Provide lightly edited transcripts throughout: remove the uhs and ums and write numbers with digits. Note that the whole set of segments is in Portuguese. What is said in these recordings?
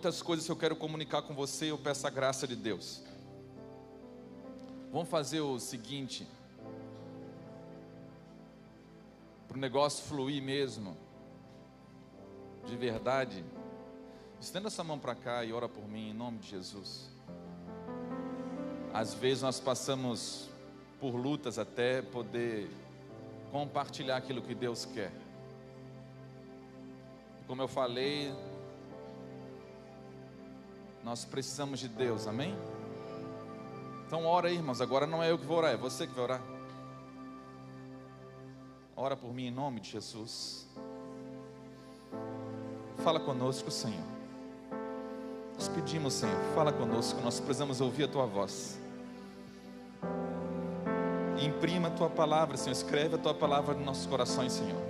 Muitas coisas que eu quero comunicar com você, eu peço a graça de Deus. Vamos fazer o seguinte, para o negócio fluir mesmo, de verdade. Estenda essa mão para cá e ora por mim, em nome de Jesus. Às vezes nós passamos por lutas até poder compartilhar aquilo que Deus quer. Como eu falei, nós precisamos de Deus, amém? Então ora aí, irmãos, agora não é eu que vou orar, é você que vai orar. Ora por mim em nome de Jesus. Fala conosco, Senhor. Nós pedimos, Senhor, fala conosco, nós precisamos ouvir a Tua voz. Imprima a Tua palavra, Senhor, escreve a Tua palavra nos nossos corações, Senhor.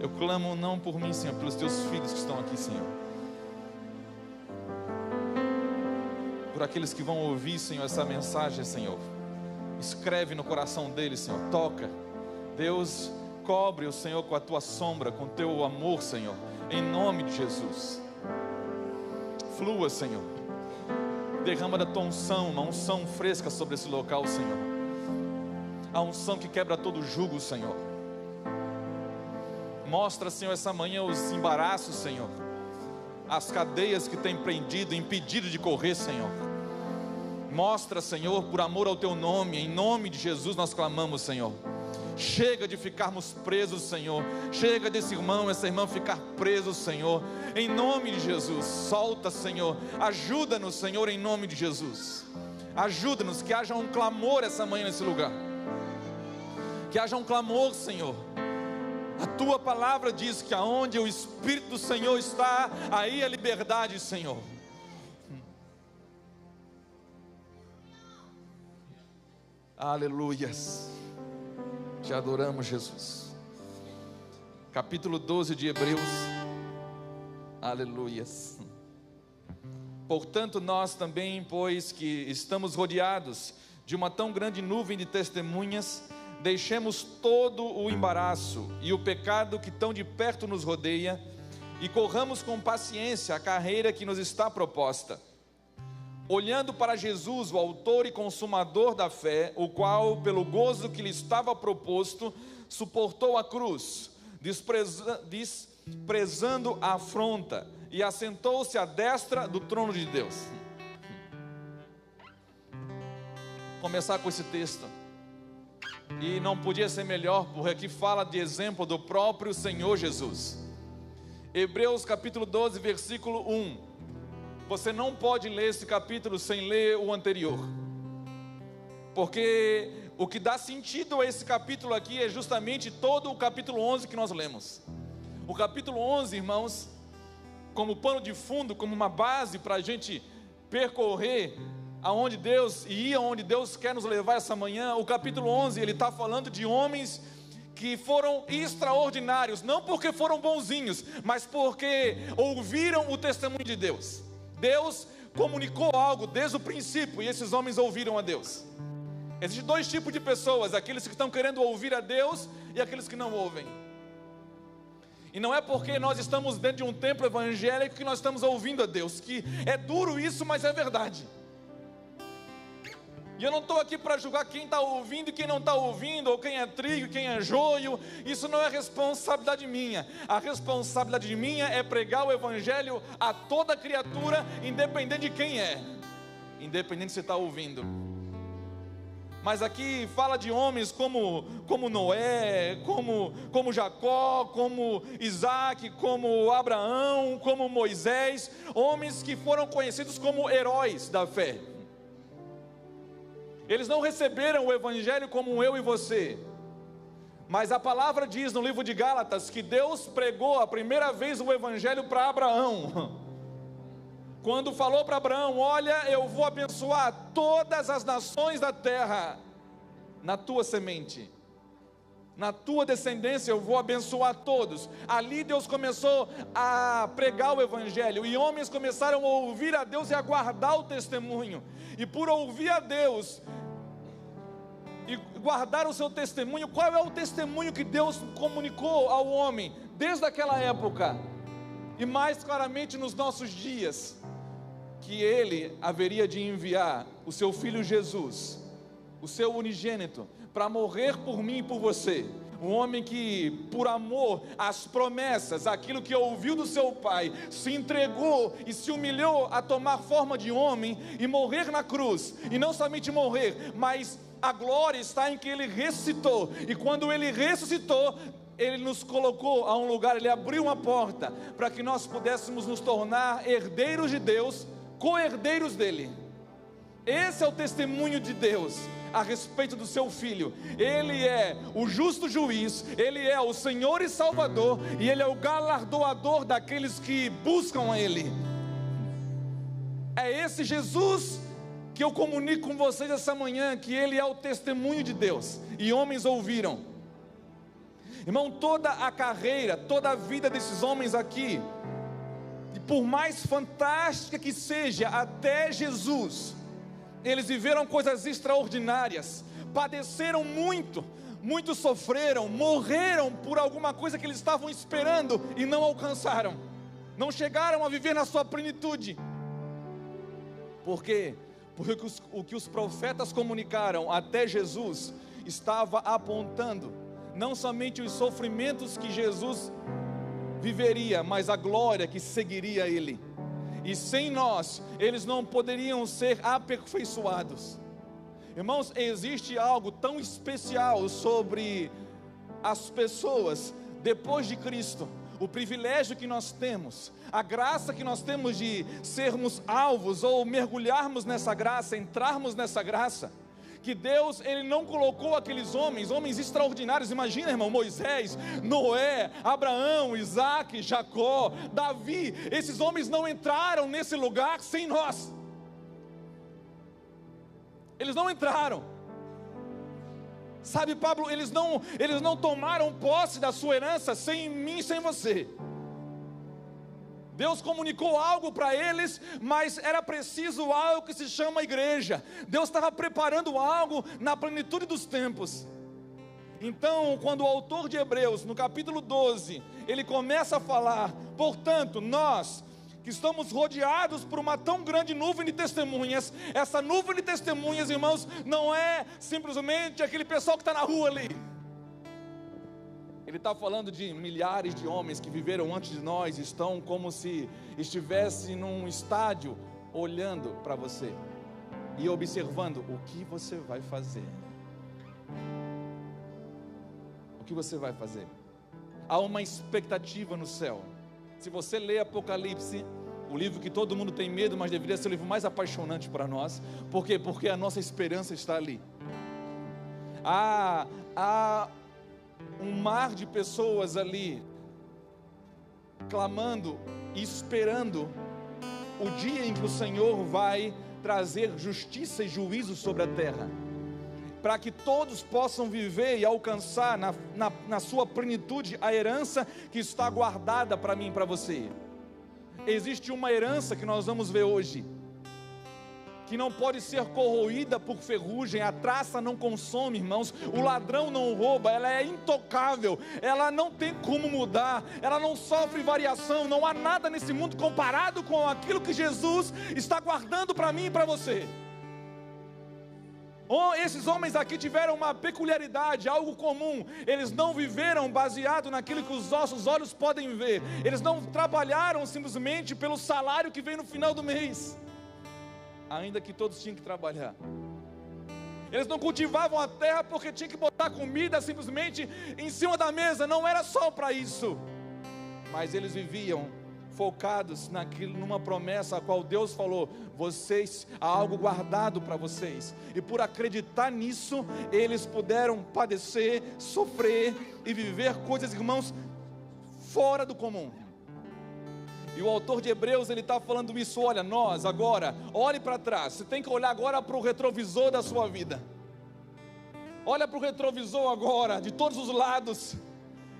Eu clamo não por mim, Senhor, pelos Teus filhos que estão aqui, Senhor. Por aqueles que vão ouvir, Senhor, essa mensagem, Senhor. Escreve no coração deles, Senhor, toca. Deus, cobre o Senhor com a Tua sombra, com o Teu amor, Senhor, em nome de Jesus. Flua, Senhor. Derrama da Tua unção, uma unção fresca sobre esse local, Senhor. A unção que quebra todo jugo, Senhor. Mostra, Senhor, essa manhã os embaraços, Senhor. As cadeias que tem prendido, impedido de correr, Senhor. Mostra, Senhor, por amor ao Teu nome, em nome de Jesus nós clamamos, Senhor. Chega de ficarmos presos, Senhor. Chega desse irmão, essa irmã ficar preso, Senhor. Em nome de Jesus, solta, Senhor. Ajuda-nos, Senhor, em nome de Jesus. Ajuda-nos, que haja um clamor essa manhã nesse lugar. Que haja um clamor, Senhor. A Tua palavra diz que aonde o Espírito do Senhor está, aí a liberdade, Senhor. Aleluias. Te adoramos, Jesus. Capítulo 12 de Hebreus. Aleluias. Portanto, nós também, pois que estamos rodeados de uma tão grande nuvem de testemunhas, deixemos todo o embaraço e o pecado que tão de perto nos rodeia, e corramos com paciência a carreira que nos está proposta, olhando para Jesus, o autor e consumador da fé, o qual, pelo gozo que lhe estava proposto, suportou a cruz, desprezando a afronta, e assentou-se à destra do trono de Deus. Começar com esse texto, e não podia ser melhor, porque aqui fala de exemplo do próprio Senhor Jesus. Hebreus capítulo 12, versículo 1. Você não pode ler esse capítulo sem ler o anterior, porque o que dá sentido a esse capítulo aqui é justamente todo o capítulo 11 que nós lemos. O capítulo 11, irmãos, como pano de fundo, como uma base para a gente percorrer aonde Deus e ir aonde Deus quer nos levar essa manhã. O capítulo 11, ele está falando de homens que foram extraordinários, não porque foram bonzinhos, mas porque ouviram o testemunho de Deus. Deus comunicou algo desde o princípio, e esses homens ouviram a Deus. Existem dois tipos de pessoas: aqueles que estão querendo ouvir a Deus e aqueles que não ouvem. E não é porque nós estamos dentro de um templo evangélico que nós estamos ouvindo a Deus, que é duro isso, mas é verdade. E eu não estou aqui para julgar quem está ouvindo e quem não está ouvindo, ou quem é trigo e quem é joio. Isso não é responsabilidade minha. A responsabilidade minha é pregar o evangelho a toda criatura, independente de quem é, independente se está ouvindo. Mas aqui fala de homens como Noé, como Jacó, como Isaac, como Abraão, como Moisés. Homens que foram conhecidos como heróis da fé. Eles não receberam o evangelho como eu e você, mas a palavra diz no livro de Gálatas que Deus pregou a primeira vez o evangelho para Abraão, quando falou para Abraão: olha, eu vou abençoar todas as nações da terra na tua semente, na tua descendência eu vou abençoar todos. Ali Deus começou a pregar o evangelho, e homens começaram a ouvir a Deus e a guardar o testemunho. E por ouvir a Deus e guardar o seu testemunho, qual é o testemunho que Deus comunicou ao homem desde aquela época? e mais claramente nos nossos dias, que Ele haveria de enviar o seu Filho Jesus, o seu unigênito, para morrer por mim e por você. Um homem que, por amor às promessas, aquilo que ouviu do seu Pai, se entregou e se humilhou a tomar forma de homem e morrer na cruz. E não somente morrer, mas a glória está em que Ele ressuscitou. E quando Ele ressuscitou, Ele nos colocou a um lugar, Ele abriu uma porta para que nós pudéssemos nos tornar herdeiros de Deus, co-herdeiros dEle. Esse é o testemunho de Deus a respeito do seu Filho. Ele é o justo juiz, Ele é o Senhor e Salvador, e Ele é o galardoador daqueles que buscam a Ele. É esse Jesus que eu comunico com vocês essa manhã, que Ele é o testemunho de Deus, e homens ouviram. Irmão, toda a carreira, toda a vida desses homens aqui, e por mais fantástica que seja, até Jesus, eles viveram coisas extraordinárias, padeceram muito, muitos sofreram, morreram por alguma coisa que eles estavam esperando e não alcançaram, não chegaram a viver na sua plenitude. Por quê? Porque o que os profetas comunicaram até Jesus estava apontando não somente os sofrimentos que Jesus viveria, mas a glória que seguiria Ele. E sem nós, eles não poderiam ser aperfeiçoados. Irmãos, existe algo tão especial sobre as pessoas depois de Cristo. O privilégio que nós temos, a graça que nós temos de sermos alvos, ou mergulharmos nessa graça, entrarmos nessa graça. Que Deus, Ele não colocou aqueles homens extraordinários. Imagina, irmão, Moisés, Noé, Abraão, Isaac, Jacó, Davi. Esses homens não entraram nesse lugar sem nós. Eles não entraram. Sabe, Pablo, eles não tomaram posse da sua herança sem mim, sem você. Deus comunicou algo para eles, mas era preciso algo que se chama igreja. Deus estava preparando algo na plenitude dos tempos. Então, quando o autor de Hebreus, no capítulo 12, ele começa a falar: portanto, nós que estamos rodeados por uma tão grande nuvem de testemunhas, essa nuvem de testemunhas, irmãos, não é simplesmente aquele pessoal que está na rua ali. Ele está falando de milhares de homens que viveram antes de nós, estão como se estivesse num estádio, olhando para você e observando o que você vai fazer. O que você vai fazer? Há uma expectativa no céu. Se você lê Apocalipse, o livro que todo mundo tem medo, mas deveria ser o livro mais apaixonante para nós. Por quê? Porque a nossa esperança está ali. Há um mar de pessoas ali, clamando e esperando o dia em que o Senhor vai trazer justiça e juízo sobre a terra, para que todos possam viver e alcançar na sua plenitude a herança que está guardada para mim e para você. Existe uma herança que nós vamos ver hoje, que não pode ser corroída por ferrugem, a traça não consome, irmãos, o ladrão não rouba, ela é intocável, ela não tem como mudar, ela não sofre variação, não há nada nesse mundo comparado com aquilo que Jesus está guardando para mim e para você. Esses homens aqui tiveram uma peculiaridade, algo comum. Eles não viveram baseado naquilo que os nossos olhos podem ver. Eles não trabalharam simplesmente pelo salário que vem no final do mês, ainda que todos tinham que trabalhar. Eles não cultivavam a terra porque tinham que botar comida simplesmente em cima da mesa. Não era só para isso, mas eles viviam focados numa promessa a qual Deus falou: vocês, há algo guardado para vocês. E por acreditar nisso, eles puderam padecer, sofrer e viver coisas, irmãos, fora do comum. E o autor de Hebreus, ele está falando isso. Olha, nós agora, olhe para trás. Você tem que olhar agora para o retrovisor da sua vida. Olha para o retrovisor agora, de todos os lados.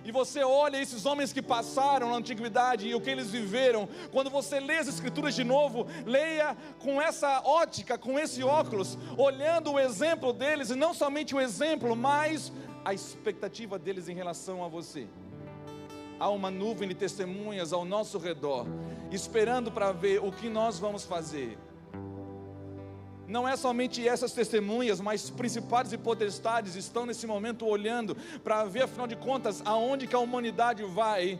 E você olha esses homens que passaram na antiguidade e o que eles viveram. Quando você lê as escrituras de novo, leia com essa ótica, com esse óculos, olhando o exemplo deles, e não somente o exemplo, mas a expectativa deles em relação a você. há uma nuvem de testemunhas ao nosso redor, esperando para ver o que nós vamos fazer. Não é somente essas testemunhas, mas principados e potestades estão nesse momento olhando para ver, afinal de contas, aonde que a humanidade vai.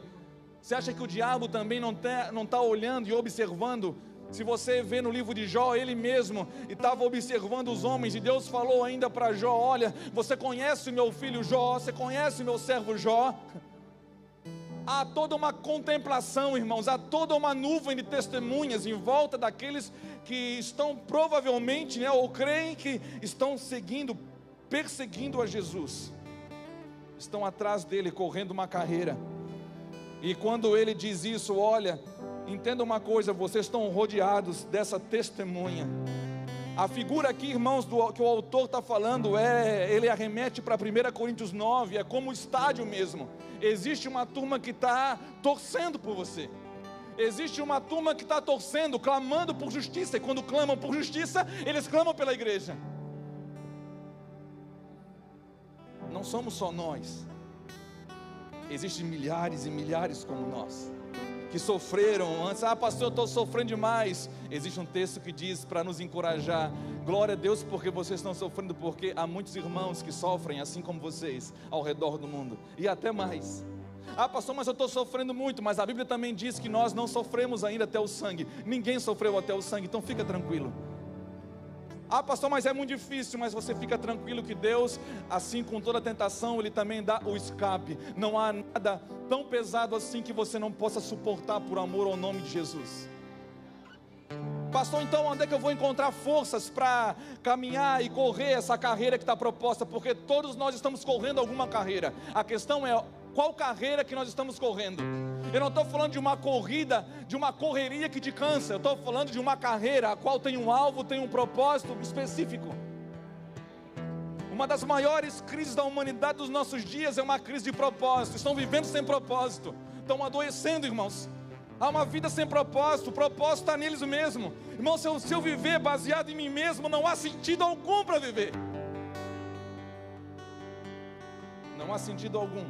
Você acha que o diabo também não está olhando e observando? Se você vê no livro de Jó, ele mesmo estava observando os homens, e Deus falou ainda para Jó: olha, você conhece o meu filho Jó, você conhece o meu servo Jó? Há toda uma contemplação, irmãos, há toda uma nuvem de testemunhas em volta daqueles que estão provavelmente, ou creem que estão perseguindo a Jesus, estão atrás dele, correndo uma carreira. E quando ele diz isso, olha, entenda uma coisa, vocês estão rodeados dessa testemunha. A figura aqui, irmãos, que o autor está falando, ele arremete para 1 Coríntios 9, é como o estádio mesmo. Existe uma turma que está torcendo por você. Existe uma turma que está torcendo, clamando por justiça. E quando clamam por justiça, eles clamam pela igreja. Não somos só nós. Existem milhares e milhares como nós, que sofreram antes. Pastor, eu estou sofrendo demais. Existe um texto que diz, para nos encorajar: glória a Deus porque vocês estão sofrendo, porque há muitos irmãos que sofrem assim como vocês ao redor do mundo, e até mais. Pastor, mas eu estou sofrendo muito. Mas a Bíblia também diz que nós não sofremos ainda até o sangue. Ninguém sofreu até o sangue, então fica tranquilo. Pastor, mas é muito difícil. Mas você fica tranquilo que Deus, assim com toda a tentação, Ele também dá o escape. Não há nada tão pesado assim que você não possa suportar por amor ao nome de Jesus. Pastor, então onde é que eu vou encontrar forças para caminhar e correr essa carreira que está proposta? Porque todos nós estamos correndo alguma carreira. A questão é, qual carreira que nós estamos correndo? Eu não estou falando de uma corrida, de uma correria que te cansa. Eu estou falando de uma carreira a qual tem um alvo, tem um propósito específico. Uma das maiores crises da humanidade dos nossos dias é uma crise de propósito. Estão vivendo sem propósito, estão adoecendo, irmãos. Há uma vida sem propósito, o propósito está neles mesmo. Irmão, se eu viver baseado em mim mesmo, não há sentido algum para viver. Não há sentido algum.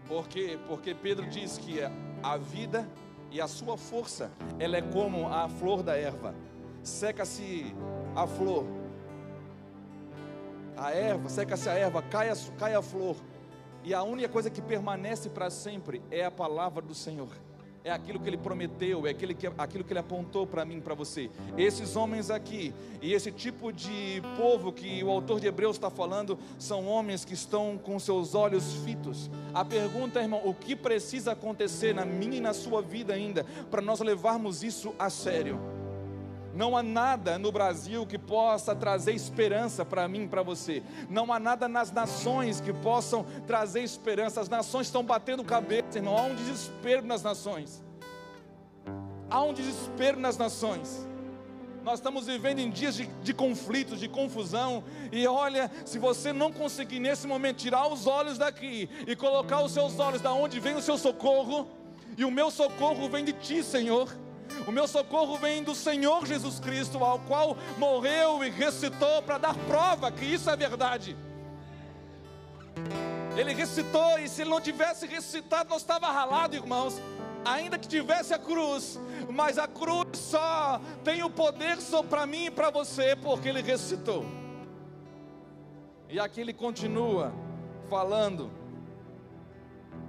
Por quê? Porque Pedro diz que a vida e a sua força, ela é como a flor da erva. Seca-se a flor, seca-se a erva, cai a flor, e a única coisa que permanece para sempre é a palavra do Senhor. É aquilo que Ele prometeu, é aquilo que Ele apontou para mim e para você. Esses homens aqui, e esse tipo de povo que o autor de Hebreus está falando, são homens que estão com seus olhos fitos. A pergunta, irmão, o que precisa acontecer na minha e na sua vida ainda, para nós levarmos isso a sério? Não há nada no Brasil que possa trazer esperança para mim e para você. Não há nada nas nações que possam trazer esperança. As nações estão batendo cabeça, irmão. Há um desespero nas nações. Há um desespero nas nações. Nós estamos vivendo em dias de conflitos, de confusão. E olha, se você não conseguir nesse momento tirar os olhos daqui e colocar os seus olhos da onde vem o seu socorro, e o meu socorro vem de Ti, Senhor. O meu socorro vem do Senhor Jesus Cristo, ao qual morreu e ressuscitou para dar prova que isso é verdade. Ele ressuscitou, e se Ele não tivesse ressuscitado, nós estávamos ralados, irmãos. Ainda que tivesse a cruz, mas a cruz só tem o poder só para mim e para você, porque Ele ressuscitou. E aqui Ele continua falando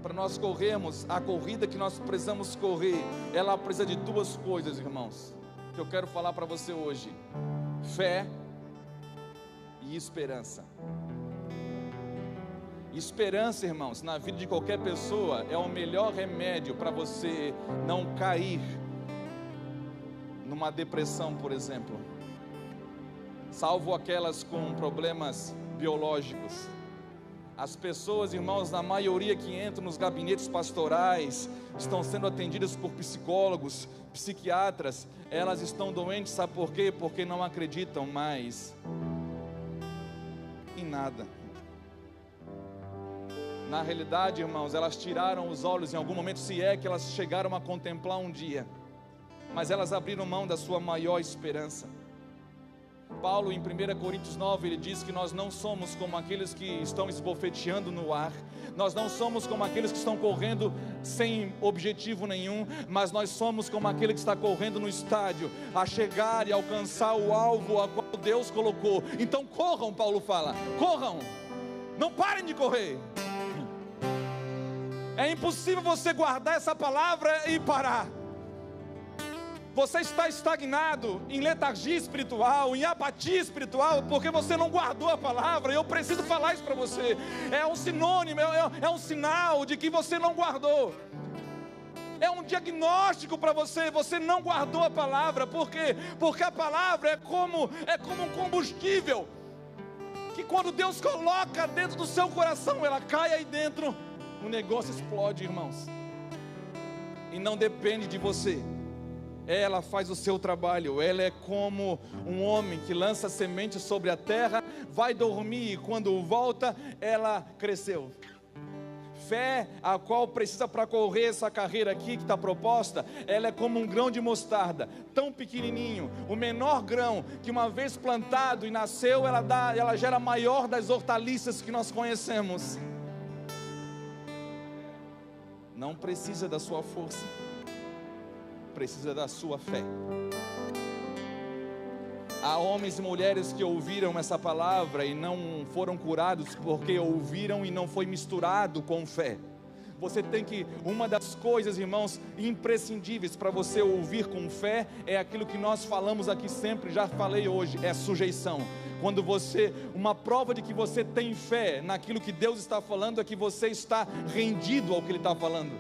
para nós corrermos a corrida que nós precisamos correr. Ela precisa de duas coisas, irmãos, que eu quero falar para você hoje: fé e esperança. Esperança, irmãos, na vida de qualquer pessoa é o melhor remédio para você não cair numa depressão, por exemplo, salvo aquelas com problemas biológicos. As pessoas, irmãos, na maioria que entram nos gabinetes pastorais, estão sendo atendidas por psicólogos, psiquiatras. Elas estão doentes, sabe por quê? Porque não acreditam mais em nada. Na realidade, irmãos, elas tiraram os olhos em algum momento, se é que elas chegaram a contemplar um dia, mas elas abriram mão da sua maior esperança. Paulo, em 1 Coríntios 9, ele diz que nós não somos como aqueles que estão esbofeteando no ar, nós não somos como aqueles que estão correndo sem objetivo nenhum, mas nós somos como aquele que está correndo no estádio, a chegar e alcançar o alvo a qual Deus colocou. Então corram, Paulo fala, corram, não parem de correr. É impossível você guardar essa palavra e parar. Você está estagnado em letargia espiritual, em apatia espiritual, porque você não guardou a palavra. E eu preciso falar isso para você. É um sinônimo, é um sinal de que você não guardou. É um diagnóstico para você. Você não guardou a palavra. Por quê? Porque a palavra é como um combustível, que quando Deus coloca dentro do seu coração, ela cai aí dentro, o negócio explode, irmãos. E não depende de você. Ela faz o seu trabalho. Ela é como um homem que lança semente sobre a terra, vai dormir e quando volta, ela cresceu. Fé, a qual precisa para correr essa carreira aqui que está proposta, ela é como um grão de mostarda, tão pequenininho, o menor grão, que uma vez plantado e nasceu, ela gera a maior das hortaliças que nós conhecemos. Não precisa da sua força, precisa da sua fé. Há homens e mulheres que ouviram essa palavra e não foram curados porque ouviram e não foi misturado com fé. Você tem que, uma das coisas, irmãos, imprescindíveis para você ouvir com fé, é aquilo que nós falamos aqui sempre, já falei hoje, é sujeição. Quando uma prova de que você tem fé naquilo que Deus está falando, é que você está rendido ao que Ele está falando.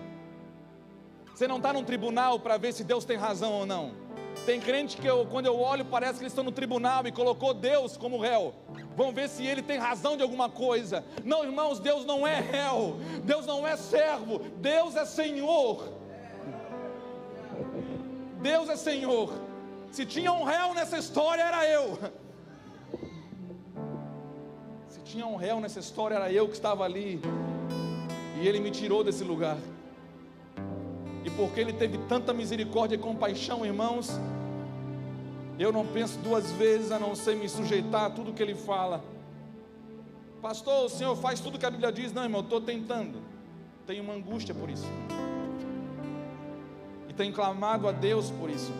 Você não está num tribunal para ver se Deus tem razão ou não. Tem crente que quando eu olho, parece que eles estão no tribunal e colocou Deus como réu. Vamos ver se ele tem razão de alguma coisa. Não, irmãos, Deus não é réu, Deus não é servo, Deus é Senhor. Deus é Senhor. Se tinha um réu nessa história, era eu. Se tinha um réu nessa história, era eu que estava ali. E Ele me tirou desse lugar. E porque Ele teve tanta misericórdia e compaixão, irmãos, eu não penso duas vezes a não ser me sujeitar a tudo que Ele fala. Pastor, o senhor faz tudo que a Bíblia diz. Não, irmão, eu estou tentando. Tenho uma angústia por isso. E tenho clamado a Deus por isso.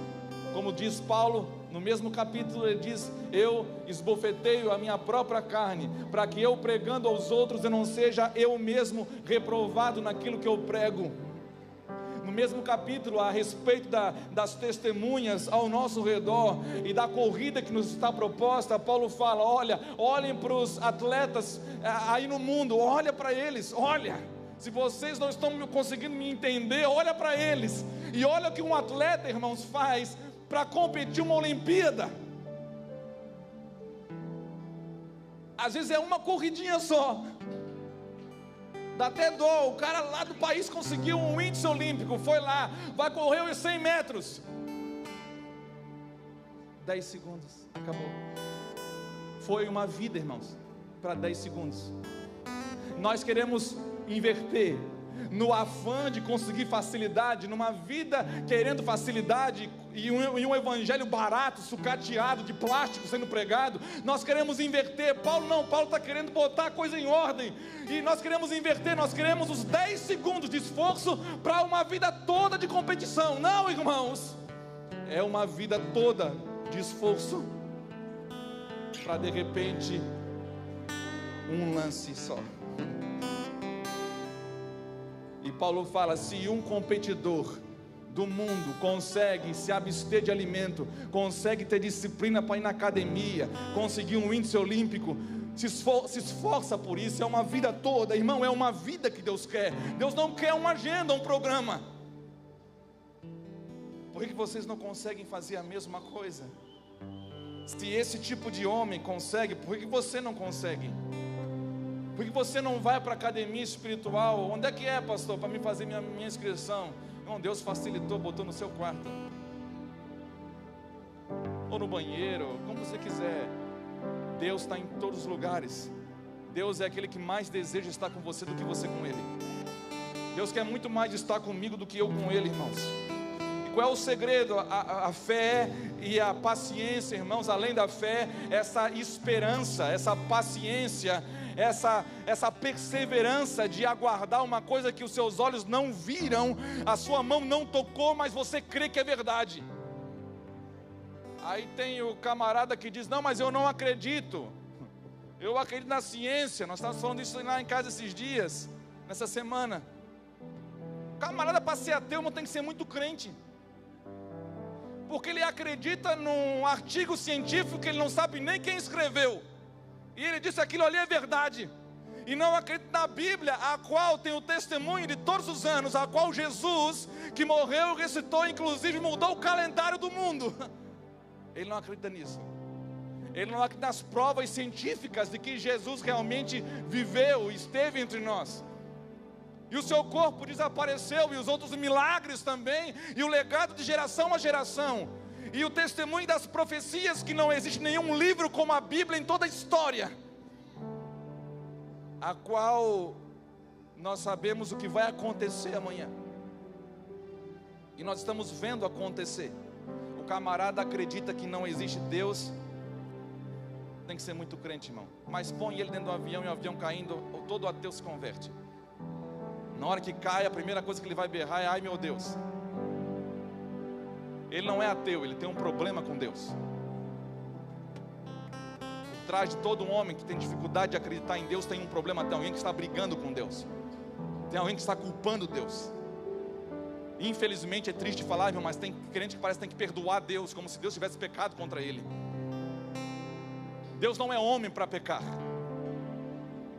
Como diz Paulo, no mesmo capítulo ele diz: eu esbofeteio a minha própria carne, para que eu pregando aos outros eu não seja eu mesmo reprovado naquilo que eu prego. No mesmo capítulo, a respeito das testemunhas ao nosso redor e da corrida que nos está proposta, Paulo fala: olhem para os atletas aí no mundo, olha para eles, olha, se vocês não estão conseguindo me entender, olha para eles, e olha o que um atleta, irmãos, faz para competir uma Olimpíada. Às vezes é uma corridinha só, dá até dó. O cara lá do país conseguiu um índice olímpico, foi lá, vai correr os 100 metros, 10 segundos, acabou. Foi uma vida, irmãos, para 10 segundos. Nós queremos inverter, no afã de conseguir facilidade, numa vida querendo facilidade, e um evangelho barato, sucateado, de plástico sendo pregado. Nós queremos inverter. Paulo não, Paulo está querendo botar a coisa em ordem, e nós queremos inverter. Nós queremos os 10 segundos de esforço para uma vida toda de competição. Não, irmãos, é uma vida toda de esforço para de repente um lance só. E Paulo fala: se um competidor do mundo consegue se abster de alimento, consegue ter disciplina para ir na academia, conseguir um índice olímpico, se esforça por isso, é uma vida toda, irmão, é uma vida que Deus quer. Deus não quer uma agenda, um programa. Por que vocês não conseguem fazer a mesma coisa? Se esse tipo de homem consegue, por que você não consegue? Por que você não vai para a academia espiritual? Onde é que é, pastor, para mim fazer minha inscrição? Não, Deus facilitou, botou no seu quarto, ou no banheiro, como você quiser. Deus está em todos os lugares. Deus é aquele que mais deseja estar com você do que você com Ele. Deus quer muito mais estar comigo do que eu com Ele, irmãos. E Qual é o segredo? A fé e a paciência, irmãos. Além da fé, essa esperança, essa paciência, essa perseverança de aguardar uma coisa que os seus olhos não viram, a sua mão não tocou, mas você crê que é verdade. Aí tem o camarada que diz: não, mas eu não acredito, eu acredito na ciência. Nós estávamos falando isso lá em casa esses dias, nessa semana. O camarada, para ser ateu, não tem que ser muito crente, porque ele acredita num artigo científico que ele não sabe nem quem escreveu, e ele disse: aquilo ali é verdade. E não acredita na Bíblia, a qual tem o testemunho de todos os anos, a qual Jesus, que morreu e ressuscitou, inclusive mudou o calendário do mundo. Ele não acredita nisso. Ele não acredita nas provas científicas de que Jesus realmente viveu, esteve entre nós, e o seu corpo desapareceu, e os outros milagres também, e o legado de geração a geração, e o testemunho das profecias, que não existe nenhum livro como a Bíblia em toda a história, a qual nós sabemos o que vai acontecer amanhã, e nós estamos vendo acontecer. O camarada acredita que não existe Deus, tem que ser muito crente, irmão. Mas põe ele dentro do avião, e o avião caindo, todo ateu se converte. Na hora que cai, a primeira coisa que ele vai berrar é: ai meu Deus. Ele não é ateu, ele tem um problema com Deus. Por trás de todo homem que tem dificuldade de acreditar em Deus, tem um problema. Tem alguém que está brigando com Deus, tem alguém que está culpando Deus. Infelizmente é triste falar, irmão, mas tem crente que parece que tem que perdoar Deus, como se Deus tivesse pecado contra ele. Deus não é homem para pecar.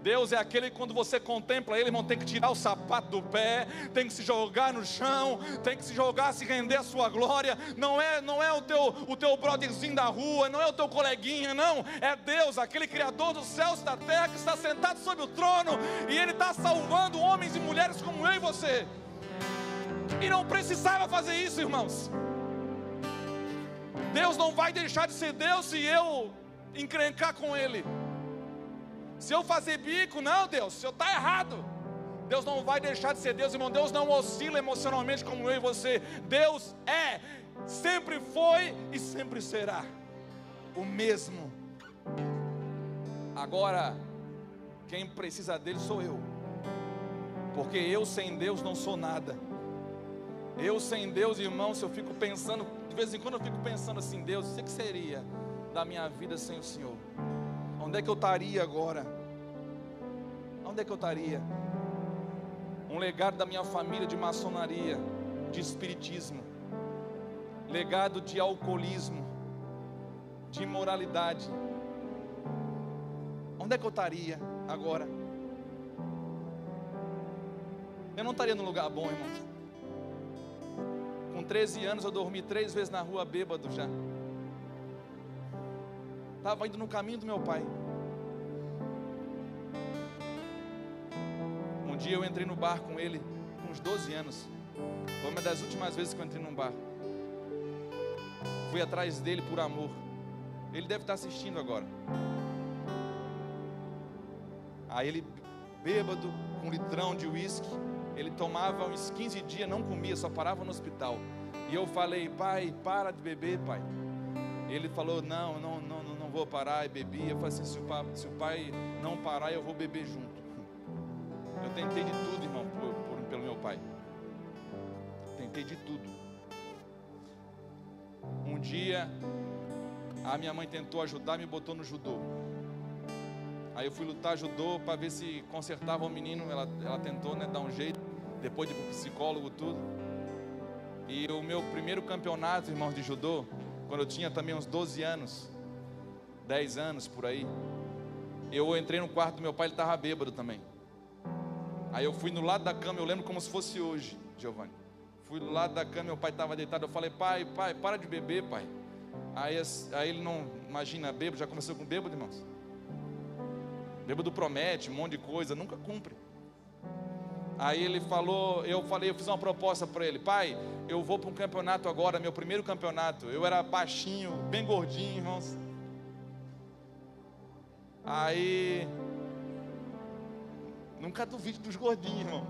Deus é aquele que, quando você contempla Ele, irmão, tem que tirar o sapato do pé, tem que se jogar no chão, tem que se jogar, se render à sua glória. Não é o teu brotherzinho da rua, não é o teu coleguinha, não. É Deus, aquele Criador dos céus e da terra, que está sentado sobre o trono, e Ele está salvando homens e mulheres como eu e você. E não precisava fazer isso, irmãos. Deus não vai deixar de ser Deus se eu encrencar com Ele. Se eu fazer bico, não, Deus, o Senhor está errado. Deus não vai deixar de ser Deus, irmão. Deus não oscila emocionalmente como eu e você. Deus é, sempre foi e sempre será o mesmo. Agora, quem precisa dele sou eu, porque eu sem Deus não sou nada. Eu sem Deus, irmão, se eu fico pensando, de vez em quando eu fico pensando assim: Deus, o que seria da minha vida sem o Senhor? Onde é que eu estaria agora? Onde é que eu estaria? Um legado da minha família de maçonaria, de espiritismo, legado de alcoolismo, de imoralidade. Onde é que eu estaria agora? Eu não estaria num lugar bom, irmãos. Com 13 anos eu dormi 3 vezes na rua bêbado já. Estava indo no caminho do meu pai. Um dia eu entrei no bar com ele, com uns 12 anos. Foi uma das últimas vezes que eu entrei num bar. Fui atrás dele por amor. Ele deve estar assistindo agora. Aí ele, bêbado, com um litrão de uísque, ele tomava uns 15 dias, não comia, só parava no hospital. E eu falei: pai, para de beber, pai. Ele falou: não vou parar, e bebi. Eu falei assim: se o pai não parar, eu vou beber junto. Eu tentei de tudo, irmão, pelo meu pai. Tentei de tudo. Um dia, a minha mãe tentou ajudar, me botou no judô. Aí eu fui lutar judô para ver se consertava o menino. Ela tentou, né, dar um jeito, depois de ir pro psicólogo, tudo. E o meu primeiro campeonato, irmãos, de judô, quando eu tinha também uns 12 anos, 10 anos por aí, eu entrei no quarto do meu pai, ele estava bêbado também. Aí eu fui no lado da cama, eu lembro como se fosse hoje, Giovanni. Fui do lado da cama, meu pai estava deitado, eu falei: pai, para de beber, pai. Aí ele não, imagina, bêbado, já começou com bêbado, irmãos. Bêbado promete um monte de coisa, nunca cumpre. Aí ele falou, eu fiz uma proposta para ele: pai, eu vou para um campeonato agora, meu primeiro campeonato. Eu era baixinho, bem gordinho, irmãos. Aí, nunca duvide dos gordinhos, irmão.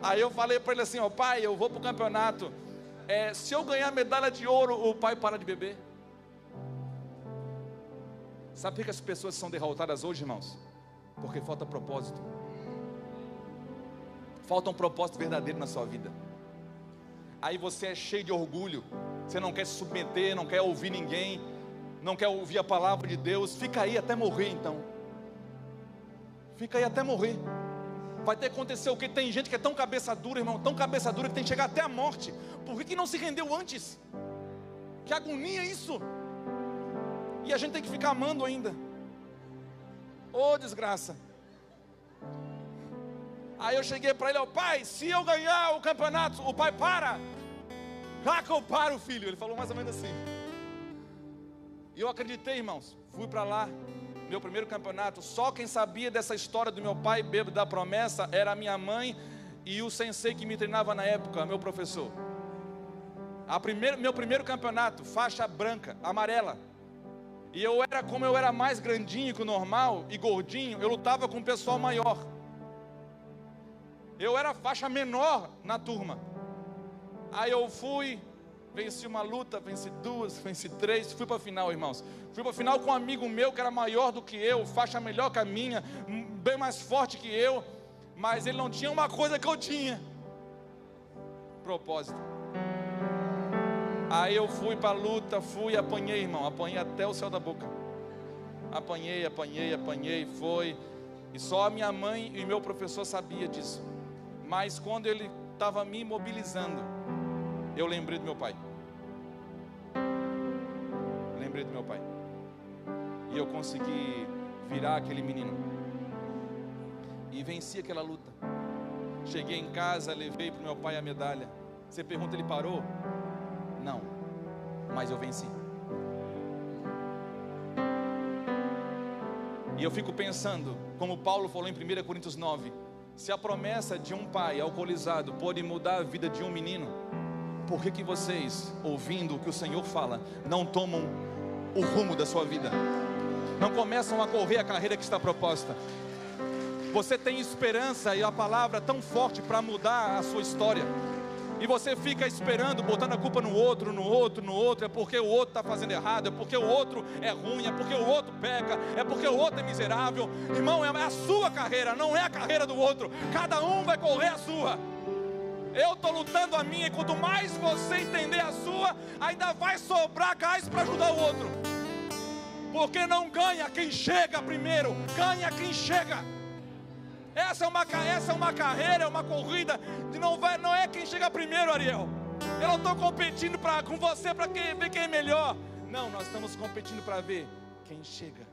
Aí eu falei para ele assim: ó, pai, eu vou para o campeonato. se eu ganhar medalha de ouro, o pai para de beber. Sabe por que as pessoas são derrotadas hoje, irmãos? Porque falta propósito. Falta um propósito verdadeiro na sua vida. Aí você é cheio de orgulho, você não quer se submeter, não quer ouvir ninguém, não quer ouvir a palavra de Deus. Fica aí até morrer então. Fica aí até morrer. Vai ter que acontecer o que? Tem gente que é tão cabeça dura, irmão, tão cabeça dura que tem que chegar até a morte. Por que não se rendeu antes? Que agonia isso. E a gente tem que ficar amando ainda. Ô desgraça. Aí eu cheguei para ele, pai, se eu ganhar o campeonato, o pai para. Claro que eu paro, filho. Ele falou mais ou menos assim. E eu acreditei, irmãos. Fui para lá, meu primeiro campeonato. Só quem sabia dessa história do meu pai bêbado da promessa era a minha mãe e o sensei que me treinava na época, meu professor. Meu primeiro campeonato, faixa branca, amarela. E como eu era mais grandinho que o normal e gordinho, eu lutava com o pessoal maior. Eu era faixa menor na turma. Aí eu fui, venci uma luta, venci duas, venci três, fui para a final, irmãos. Fui para a final com um amigo meu que era maior do que eu, faixa melhor que a minha, bem mais forte que eu, mas ele não tinha uma coisa que eu tinha: propósito. Aí eu fui para a luta, apanhei, irmão, apanhei até o céu da boca. Apanhei, foi. E só a minha mãe e meu professor sabia disso. Mas quando ele estava me imobilizando, eu lembrei do meu pai. E eu consegui virar aquele menino. E venci aquela luta. Cheguei em casa, levei para o meu pai a medalha. Você pergunta, ele parou? Não, mas eu venci. E eu fico pensando, como Paulo falou em 1 Coríntios 9, se a promessa de um pai alcoolizado pode mudar a vida de um menino, por que vocês, ouvindo o que o Senhor fala, não tomam o rumo da sua vida? Não começam a correr a carreira que está proposta? Você tem esperança e a palavra tão forte para mudar a sua história, e você fica esperando, botando a culpa no outro, é porque o outro está fazendo errado, é porque o outro é ruim, é porque o outro peca, é porque o outro é miserável. Irmão, é a sua carreira, não é a carreira do outro. Cada um vai correr a sua. Eu estou lutando a minha, e quanto mais você entender a sua, ainda vai sobrar gás para ajudar o outro. Porque não ganha quem chega primeiro, ganha quem chega. Essa é uma carreira, é uma corrida, não é quem chega primeiro, Ariel. Eu não estou competindo com você para ver quem é melhor. Não, nós estamos competindo para ver quem chega.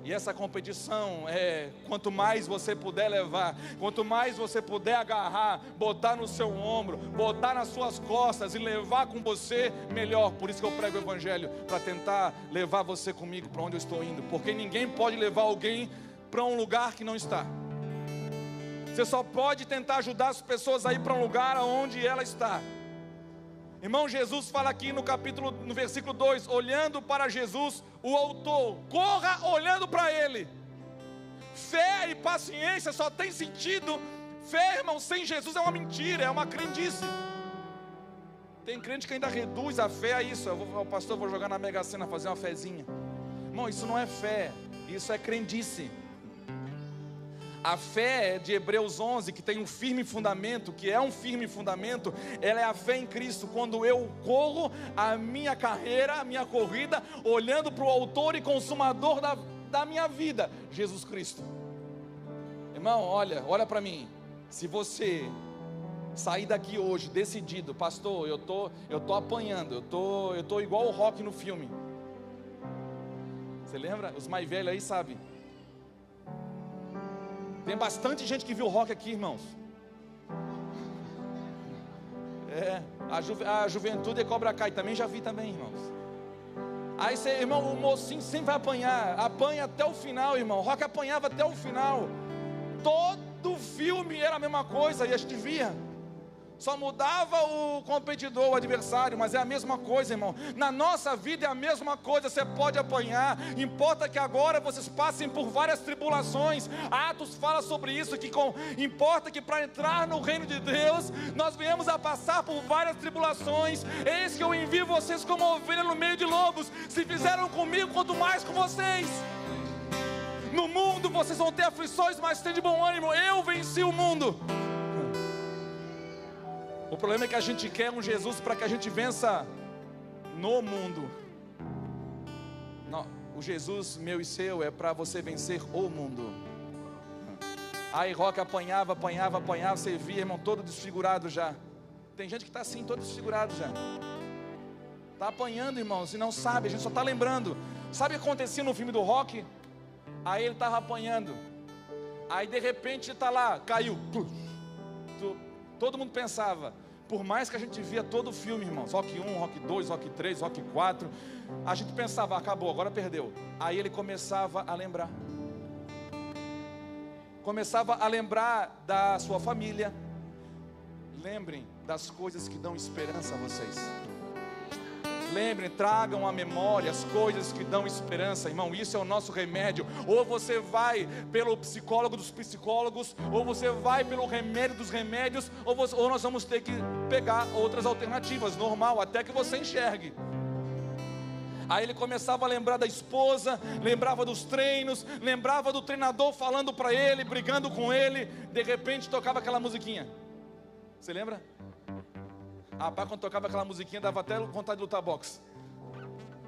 E essa competição quanto mais você puder levar, quanto mais você puder agarrar, botar no seu ombro, botar nas suas costas e levar com você, melhor. Por isso que eu prego o evangelho, para tentar levar você comigo para onde eu estou indo. Porque ninguém pode levar alguém para um lugar que não está. Você só pode tentar ajudar as pessoas a ir para um lugar onde ela está. Irmão, Jesus fala aqui no versículo 2, olhando para Jesus, o autor, corra olhando para Ele. Fé e paciência só tem sentido. Fé, irmão, sem Jesus é uma mentira, é uma crendice. Tem crente que ainda reduz a fé a isso. Pastor, eu vou jogar na Mega Sena, fazer uma fezinha. Irmão, isso não é fé, isso é crendice. A fé de Hebreus 11, que tem um firme fundamento, que é um firme fundamento, ela é a fé em Cristo. Quando eu corro a minha carreira, a minha corrida, olhando para o autor e consumador da minha vida, Jesus Cristo. Irmão, olha para mim. Se você sair daqui hoje decidido, pastor, eu tô apanhando, eu tô igual o Rock no filme. Você lembra? Os mais velhos aí sabem. Tem bastante gente que viu o Rock aqui, irmãos. A juventude é Cobra Kai, também já vi também, irmãos. Aí você, irmão, o mocinho sempre vai apanha até o final, irmão. O Rock apanhava até o final. Todo filme era a mesma coisa, e a gente via. Só mudava o competidor, o adversário, mas é a mesma coisa, irmão. Na nossa vida é a mesma coisa, você pode apanhar. Importa que agora vocês passem por várias tribulações. Atos fala sobre isso, que importa que para entrar no reino de Deus, nós venhamos a passar por várias tribulações. Eis que eu envio vocês como ovelha no meio de lobos. Se fizeram comigo, quanto mais com vocês. No mundo vocês vão ter aflições, mas tem de bom ânimo, eu venci o mundo. O problema é que a gente quer um Jesus para que a gente vença no mundo. Não, o Jesus meu e seu é para você vencer o mundo. Aí Roque apanhava, você via, irmão, todo desfigurado já. Tem gente que está assim, todo desfigurado já. Está apanhando, irmãos, e não sabe, a gente só está lembrando. Sabe o que acontecia no filme do Roque? Aí ele estava apanhando. Aí de repente está lá, caiu. Todo mundo pensava, por mais que a gente via todo o filme, irmãos, Rock 1, Rock 2, Rock 3, Rock 4, a gente pensava, acabou, agora perdeu. Aí ele começava a lembrar. Começava a lembrar da sua família. Lembrem das coisas que dão esperança a vocês. Lembrem, tragam à memória as coisas que dão esperança, irmão. Isso é o nosso remédio. Ou você vai pelo psicólogo dos psicólogos, ou você vai pelo remédio dos remédios, ou nós vamos ter que pegar outras alternativas, normal, até que você enxergue. Aí ele começava a lembrar da esposa, lembrava dos treinos, lembrava do treinador falando para ele, brigando com ele. De repente tocava aquela musiquinha. Você lembra? Rapaz, quando tocava aquela musiquinha, dava até vontade de lutar boxe.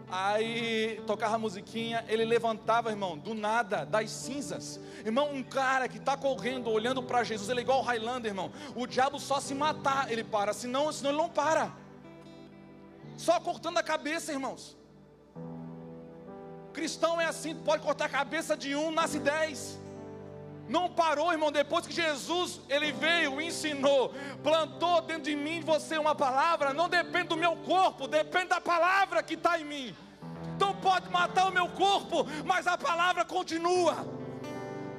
Aí tocava a musiquinha, ele levantava, irmão, do nada, das cinzas. Irmão, um cara que está correndo, olhando para Jesus, ele é igual o Highlander, irmão. O diabo só se matar, ele para, senão ele não para. Só cortando a cabeça, irmãos. Cristão é assim, pode cortar a cabeça de um, nasce 10. Não parou, irmão, depois que Jesus, ele veio, ensinou, plantou dentro de mim, você uma palavra, não depende do meu corpo, depende da palavra que está em mim. Então pode matar o meu corpo, mas a palavra continua.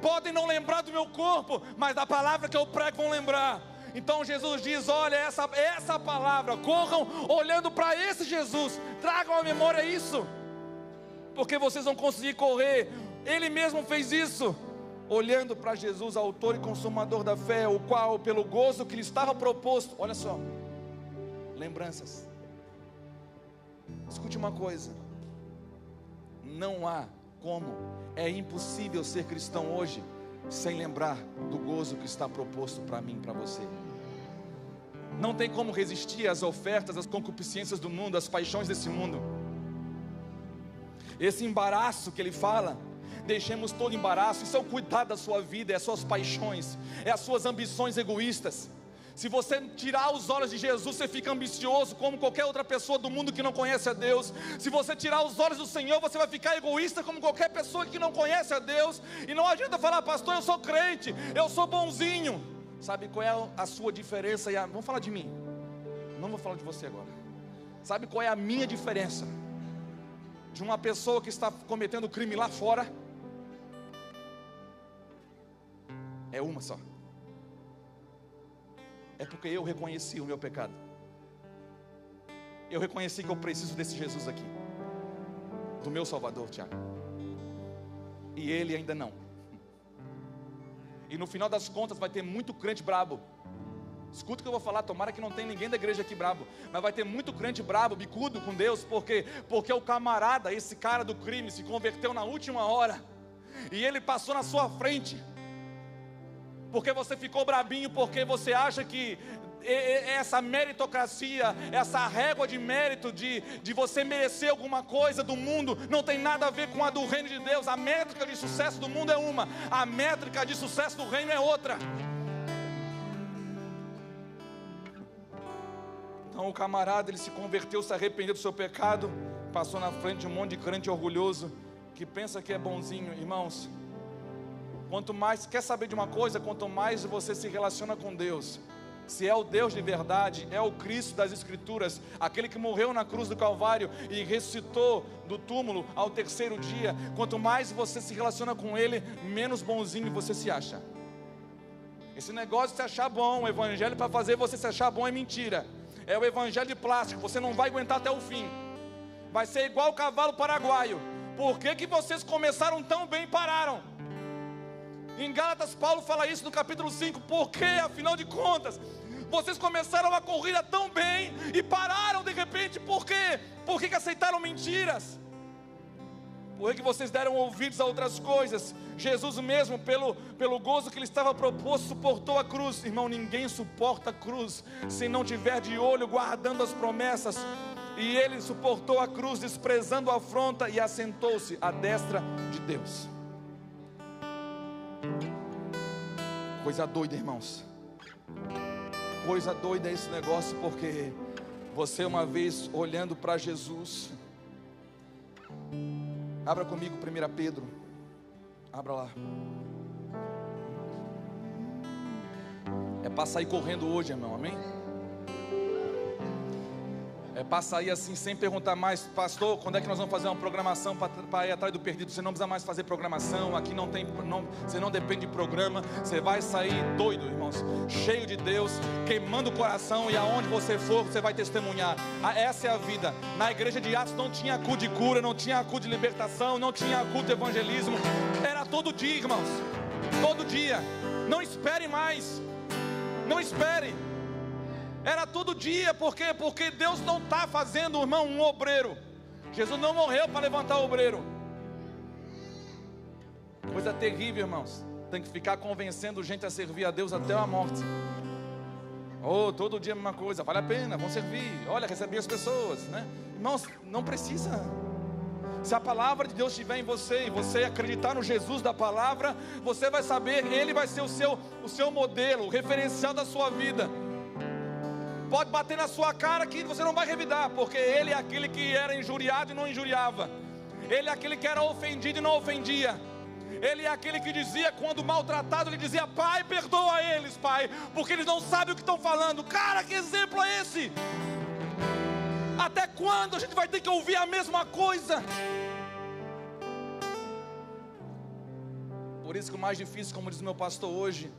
Podem não lembrar do meu corpo, mas da palavra que eu prego vão lembrar. Então Jesus diz, olha, essa palavra, corram olhando para esse Jesus, tragam à memória isso, porque vocês vão conseguir correr. Ele mesmo fez isso, olhando para Jesus, autor e consumador da fé, o qual, pelo gozo que lhe estava proposto, olha só, lembranças. Escute uma coisa, não há como, é impossível ser cristão hoje, sem lembrar do gozo que está proposto para mim e para você. Não tem como resistir às ofertas, às concupiscências do mundo, às paixões desse mundo. Esse embaraço que ele fala, deixemos todo embaraço, isso é o cuidado da sua vida, é as suas paixões, é as suas ambições egoístas. Se você tirar os olhos de Jesus, você fica ambicioso como qualquer outra pessoa do mundo que não conhece a Deus. Se você tirar os olhos do Senhor, você vai ficar egoísta como qualquer pessoa que não conhece a Deus. E não adianta falar, pastor, eu sou crente, eu sou bonzinho. Sabe qual é a sua diferença? Vamos falar de mim, não vou falar de você agora. Sabe qual é a minha diferença de uma pessoa que está cometendo crime lá fora? É uma só. É porque eu reconheci o meu pecado. Eu reconheci que eu preciso desse Jesus aqui, do meu Salvador, Tiago. E ele ainda não. E no final das contas vai ter muito crente brabo. Escuta o que eu vou falar, tomara que não tenha ninguém da igreja aqui brabo. Mas vai ter muito crente brabo, bicudo com Deus. Porque o camarada, esse cara do crime, se converteu na última hora. E ele passou na sua frente. Porque você ficou brabinho, porque você acha que essa meritocracia, essa régua de mérito de você merecer alguma coisa do mundo, não tem nada a ver com a do reino de Deus. A métrica de sucesso do mundo é uma, a métrica de sucesso do reino é outra. Então o camarada, ele se converteu, se arrependeu do seu pecado, passou na frente de um monte de crente orgulhoso, que pensa que é bonzinho. Irmãos, quanto mais, quer saber de uma coisa, quanto mais você se relaciona com Deus, se é o Deus de verdade, é o Cristo das Escrituras, aquele que morreu na cruz do Calvário e ressuscitou do túmulo ao terceiro dia, quanto mais você se relaciona com Ele, menos bonzinho você se acha. Esse negócio de se achar bom, o evangelho para fazer você se achar bom é mentira. É o evangelho de plástico, você não vai aguentar até o fim. Vai ser igual o cavalo paraguaio. Por que vocês começaram tão bem e pararam? Em Gálatas, Paulo fala isso no capítulo 5. Porque, afinal de contas, vocês começaram a corrida tão bem e pararam de repente? Por quê? Por que aceitaram mentiras? Por que vocês deram ouvidos a outras coisas? Jesus mesmo, pelo gozo que lhe estava proposto, suportou a cruz. Irmão, ninguém suporta a cruz se não tiver de olho guardando as promessas. E ele suportou a cruz, desprezando a afronta, e assentou-se à destra de Deus. Coisa doida, irmãos. Coisa doida esse negócio, porque você uma vez olhando para Jesus. Abra comigo 1 Pedro. Abra lá. É para sair correndo hoje, irmão, amém? É para sair assim, sem perguntar mais: pastor, quando é que nós vamos fazer uma programação para ir atrás do perdido? Você não precisa mais fazer programação, aqui não tem, você não depende de programa. Você vai sair doido, irmãos, cheio de Deus, queimando o coração, e aonde você for, você vai testemunhar. Essa é a vida. Na igreja de Atos não tinha culto de cura, não tinha culto de libertação, não tinha culto de evangelismo. Era todo dia, irmãos, todo dia. Não espere mais, não espere. Era todo dia. Por quê? Porque Deus não está fazendo, irmão, um obreiro. Jesus não morreu para levantar o obreiro. Coisa terrível, irmãos. Tem que ficar convencendo gente a servir a Deus até a morte. Oh, todo dia a mesma coisa. Vale a pena, vão servir. Olha, receber as pessoas, né? Irmãos, não precisa. Se a palavra de Deus estiver em você, e você acreditar no Jesus da palavra, você vai saber, Ele vai ser o seu modelo, o referencial da sua vida. Pode bater na sua cara que você não vai revidar, porque Ele é aquele que era injuriado e não injuriava. Ele é aquele que era ofendido e não ofendia. Ele é aquele que dizia, quando maltratado, Ele dizia: Pai, perdoa eles, Pai, porque eles não sabem o que estão falando. Cara, que exemplo é esse? Até quando a gente vai ter que ouvir a mesma coisa? Por isso que o mais difícil, como diz meu pastor hoje,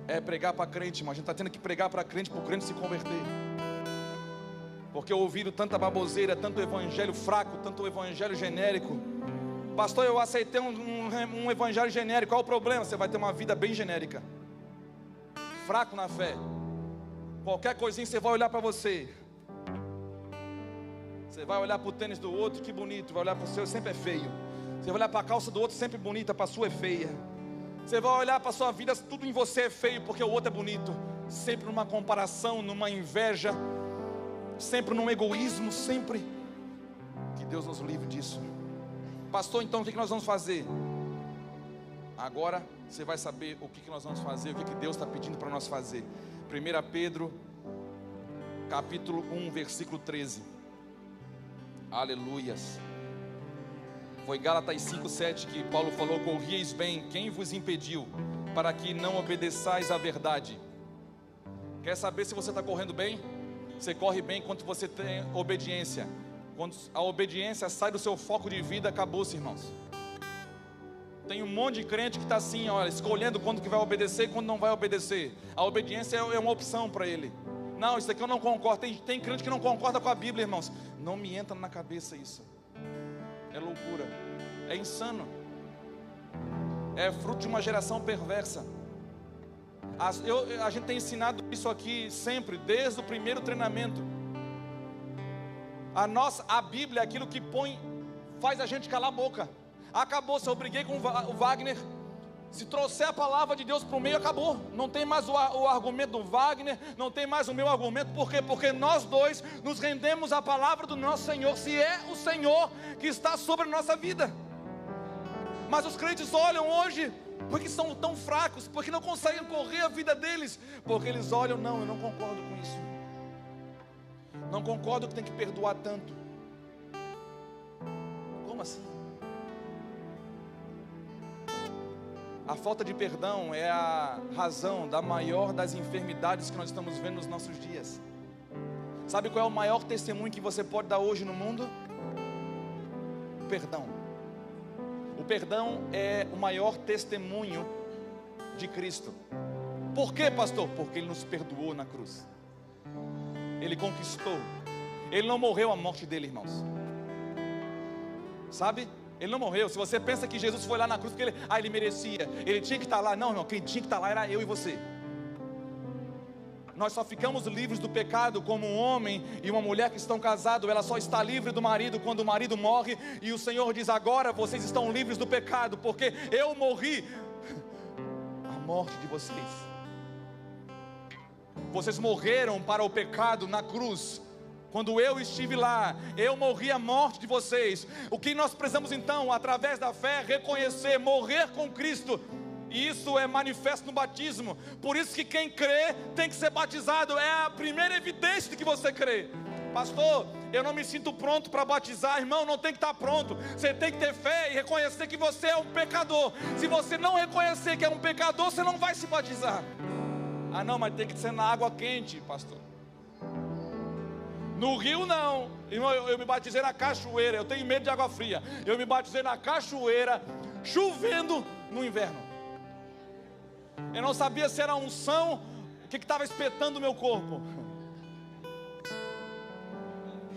é pregar para crente, mas a gente está tendo que pregar para crente se converter. Porque ouviram tanta baboseira, tanto evangelho fraco, tanto evangelho genérico. Pastor, eu aceitei um evangelho genérico. Qual o problema? Você vai ter uma vida bem genérica, fraco na fé. Qualquer coisinha você vai olhar para você. Você vai olhar para o tênis do outro, que bonito. Vai olhar para o seu, sempre é feio. Você vai olhar para a calça do outro, sempre bonita, para a sua é feia. Você vai olhar para a sua vida, tudo em você é feio, porque o outro é bonito. Sempre numa comparação, numa inveja, sempre num egoísmo, sempre. Que Deus nos livre disso. Pastor, então o que nós vamos fazer? Agora você vai saber o que nós vamos fazer, o que Deus está pedindo para nós fazer. 1 Pedro, capítulo 1, versículo 13. Aleluias. Foi Gálatas 5:7 que Paulo falou: corrieis bem, quem vos impediu, para que não obedeçais à verdade. Quer saber se você está correndo bem? Você corre bem quando você tem obediência. Quando a obediência sai do seu foco de vida, acabou-se, irmãos. Tem um monte de crente que está assim, olha, escolhendo quando que vai obedecer e quando não vai obedecer. A obediência é uma opção para ele. Não, isso aqui eu não concordo. Tem crente que não concorda com a Bíblia, irmãos. Não me entra na cabeça isso. É loucura, é insano. É fruto de uma geração perversa. A gente tem ensinado isso aqui sempre, desde o primeiro treinamento. A Bíblia é aquilo que faz a gente calar a boca. Acabou, se eu briguei com o Wagner, se trouxer a palavra de Deus para o meio, acabou. Não tem mais o argumento do Wagner, não tem mais o meu argumento. Por quê? Porque nós dois nos rendemos à palavra do nosso Senhor. Se é o Senhor que está sobre a nossa vida. Mas os crentes olham hoje, porque são tão fracos, porque não conseguem correr a vida deles, porque eles olham: não, eu não concordo com isso. Não concordo que tem que perdoar tanto. Como assim? A falta de perdão é a razão da maior das enfermidades que nós estamos vendo nos nossos dias. Sabe qual é o maior testemunho que você pode dar hoje no mundo? O perdão. O perdão é o maior testemunho de Cristo. Por quê, pastor? Porque Ele nos perdoou na cruz. Ele conquistou. Ele não morreu a morte dele, irmãos. Sabe? Ele não morreu. Se você pensa que Jesus foi lá na cruz porque ele merecia, ele tinha que estar lá. Não, irmão, quem tinha que estar lá era eu e você. Nós só ficamos livres do pecado como um homem e uma mulher que estão casados. Ela só está livre do marido quando o marido morre. E o Senhor diz: agora vocês estão livres do pecado, porque eu morri a morte de vocês. Vocês morreram para o pecado na cruz. Quando eu estive lá, eu morri a morte de vocês. O que nós precisamos então, através da fé, reconhecer, morrer com Cristo. E isso é manifesto no batismo. Por isso que quem crê tem que ser batizado. É a primeira evidência de que você crê. Pastor, eu não me sinto pronto para batizar. Irmão, não tem que estar pronto. Você tem que ter fé e reconhecer que você é um pecador. Se você não reconhecer que é um pecador, você não vai se batizar. Ah não, mas tem que ser na água quente, pastor. No rio não. Irmão, eu me batizei na cachoeira. Eu tenho medo de água fria. Eu me batizei na cachoeira, chovendo no inverno. Eu não sabia se era unção, o que estava espetando o meu corpo.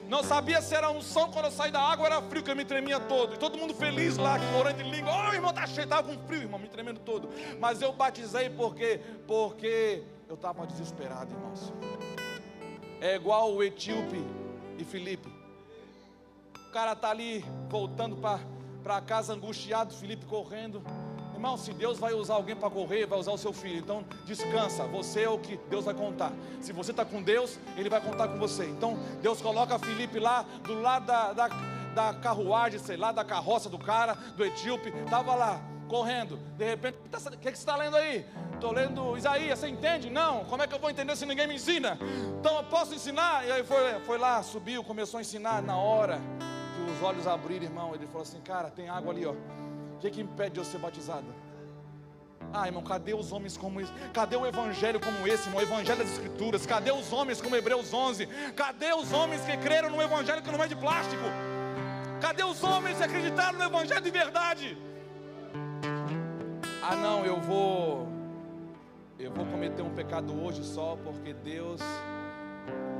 Não sabia se era unção, quando eu saí da água era frio, que eu me tremia todo. E todo mundo feliz lá, orando em língua. Oh, irmão, tá cheio, estava com frio, irmão, me tremendo todo. Mas eu batizei porque eu estava desesperado, irmãos. É igual o etíope e Filipe. O cara está ali, voltando para casa angustiado, Filipe correndo. Irmão, se Deus vai usar alguém para correr, vai usar o seu filho. Então descansa, você é o que Deus vai contar. Se você está com Deus, Ele vai contar com você. Então Deus coloca Filipe lá, do lado da carruagem, sei lá, da carroça do cara, do etíope. Estava lá, correndo. De repente, o que você está lendo aí? Estou lendo Isaías, você entende? Não, como é que eu vou entender se ninguém me ensina? Então eu posso ensinar? E aí foi lá, subiu, começou a ensinar. Na hora que os olhos abriram, irmão, ele falou assim: cara, tem água ali, ó. O que impede de eu ser batizado? Ah, irmão, cadê os homens como esse? Cadê o evangelho como esse, irmão? O evangelho das escrituras. Cadê os homens como Hebreus 11? Cadê os homens que creram no evangelho que não é de plástico? Cadê os homens que acreditaram no evangelho de verdade? Ah não, eu vou cometer um pecado hoje só porque Deus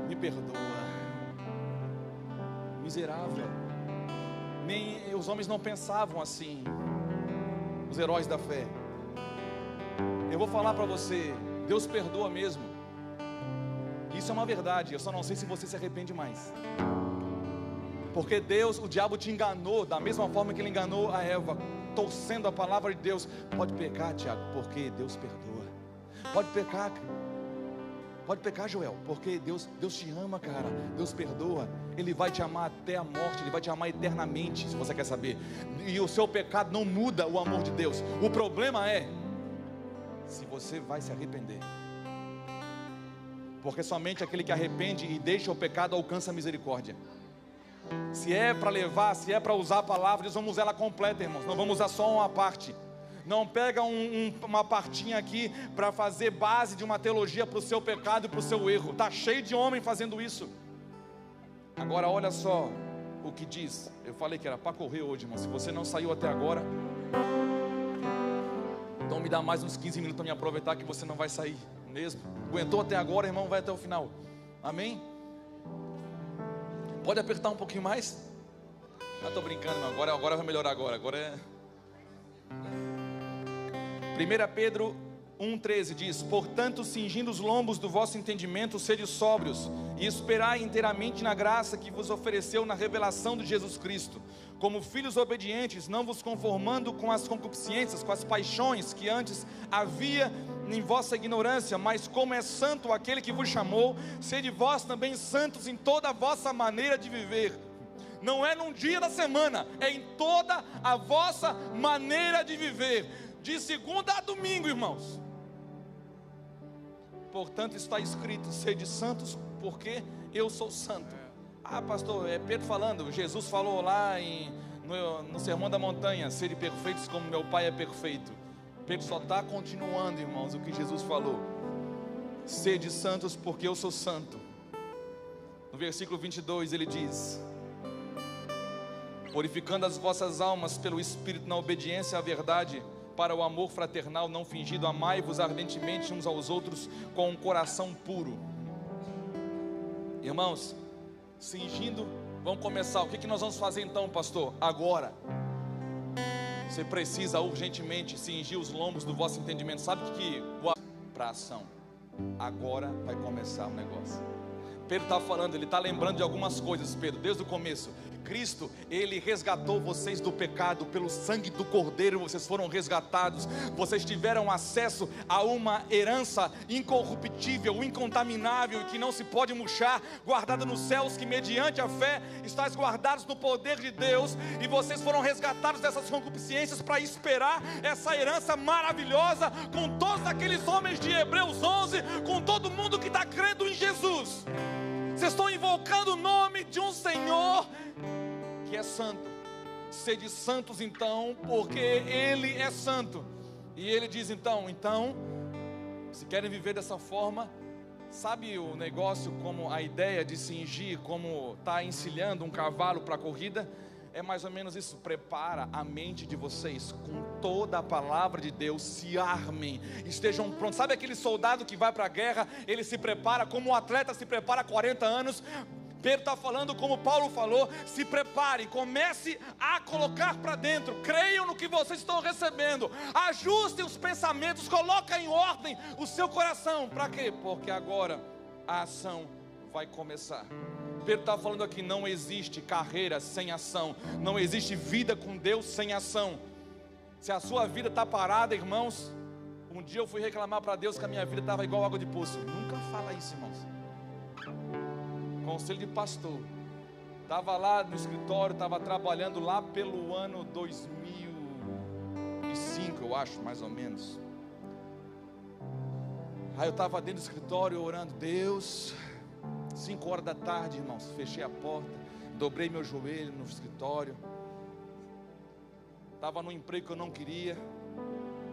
me perdoa. Miserável. Nem os homens não pensavam assim, os heróis da fé. Eu vou falar para você, Deus perdoa mesmo. Isso é uma verdade, eu só não sei se você se arrepende mais. Porque o diabo te enganou da mesma forma que ele enganou a Eva, torcendo a palavra de Deus. Pode pecar, Tiago, porque Deus perdoa. Pode pecar, Joel, porque Deus te ama, cara. Deus perdoa. Ele vai te amar até a morte. Ele vai te amar eternamente, se você quer saber. E o seu pecado não muda o amor de Deus. O problema é se você vai se arrepender. Porque somente aquele que arrepende e deixa o pecado alcança a misericórdia. Se é para levar, se é para usar a palavra, nós vamos usar ela completa, irmãos. Não vamos usar só uma parte. Não pega uma partinha aqui para fazer base de uma teologia para o seu pecado e para o seu erro. Está cheio de homem fazendo isso. Agora olha só o que diz. Eu falei que era para correr hoje, irmão. Se você não saiu até agora, então me dá mais uns 15 minutos para me aproveitar, que você não vai sair mesmo. Aguentou até agora, irmão, vai até o final. Amém? Pode apertar um pouquinho mais? Não, estou brincando, não. Agora vai melhorar agora. Agora é... 1 Pedro 1,13 diz: portanto, cingindo os lombos do vosso entendimento, sede sóbrios, e esperai inteiramente na graça que vos ofereceu na revelação de Jesus Cristo. Como filhos obedientes, não vos conformando com as concupiscências, com as paixões que antes havia em vossa ignorância, mas como é santo aquele que vos chamou, sede vós também santos em toda a vossa maneira de viver. Não é num dia da semana, é em toda a vossa maneira de viver. De segunda a domingo, irmãos. Portanto está escrito: sede santos, porque eu sou santo. Ah, pastor, é Pedro falando. Jesus falou lá no Sermão da Montanha: sede perfeitos como meu Pai é perfeito. Pedro só está continuando, irmãos, o que Jesus falou. Sede santos, porque eu sou santo. No versículo 22 ele diz: purificando as vossas almas pelo Espírito na obediência à verdade, para o amor fraternal não fingido. Amai-vos ardentemente uns aos outros com um coração puro. Irmãos, cingindo, vamos começar. O que nós vamos fazer então, pastor? Agora, você precisa urgentemente cingir os lombos do vosso entendimento. Sabe o que para ação? Agora vai começar o negócio. Pedro está falando, ele está lembrando de algumas coisas, Pedro, desde o começo. Cristo, Ele resgatou vocês do pecado, pelo sangue do Cordeiro vocês foram resgatados, vocês tiveram acesso a uma herança incorruptível, incontaminável, que não se pode murchar, guardada nos céus, que mediante a fé estáis guardados no poder de Deus, e vocês foram resgatados dessas concupiscências para esperar essa herança maravilhosa, com todos aqueles homens de Hebreus 11, com todo mundo que está crendo em Jesus. Vocês estão invocando o nome de um Senhor que é santo. Sede santos então, porque Ele é santo. E Ele diz então, se querem viver dessa forma, sabe o negócio, como a ideia de cingir, como está encilhando um cavalo para a corrida? É mais ou menos isso. Prepara a mente de vocês com toda a palavra de Deus. Se armem, estejam prontos. Sabe aquele soldado que vai para a guerra? Ele se prepara como um atleta se prepara há 40 anos. Pedro está falando como Paulo falou: se prepare, comece a colocar para dentro, creiam no que vocês estão recebendo, ajustem os pensamentos, coloquem em ordem o seu coração. Para quê? Porque agora a ação vai começar. Pedro está falando aqui, não existe carreira sem ação, não existe vida com Deus sem ação. Se a sua vida está parada, irmãos, um dia eu fui reclamar para Deus que a minha vida estava igual água de poço. Nunca fala isso, irmãos. Conselho de pastor, estava lá no escritório, estava trabalhando lá pelo ano 2005, eu acho, mais ou menos. Aí eu estava dentro do escritório orando, Deus, 5 horas da tarde, irmãos, fechei a porta, dobrei meu joelho no escritório, estava num emprego que eu não queria,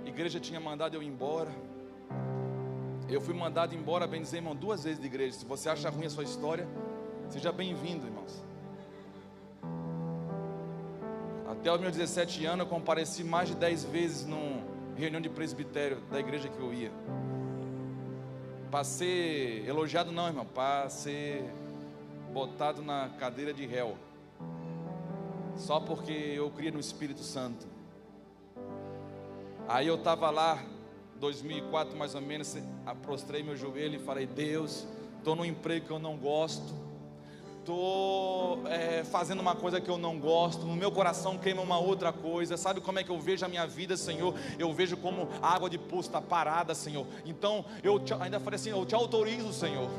a igreja tinha mandado eu ir embora. Eu fui mandado embora, bem dizer, irmão, 2 vezes de igreja. Se você acha ruim a sua história, seja bem-vindo, irmãos. Até os meus 17 anos eu compareci mais de 10 vezes numa reunião de presbitério da igreja que eu ia. Para ser elogiado não, irmão, para ser botado na cadeira de réu, só porque eu cria no Espírito Santo. Aí eu estava lá 2004 mais ou menos, prostrei meu joelho e falei, Deus, estou num emprego que eu não gosto, estou fazendo uma coisa que eu não gosto, no meu coração queima uma outra coisa. Sabe como é que eu vejo a minha vida, Senhor? Eu vejo como a água de poço está parada, Senhor. Então eu ainda falei assim, eu te autorizo, Senhor,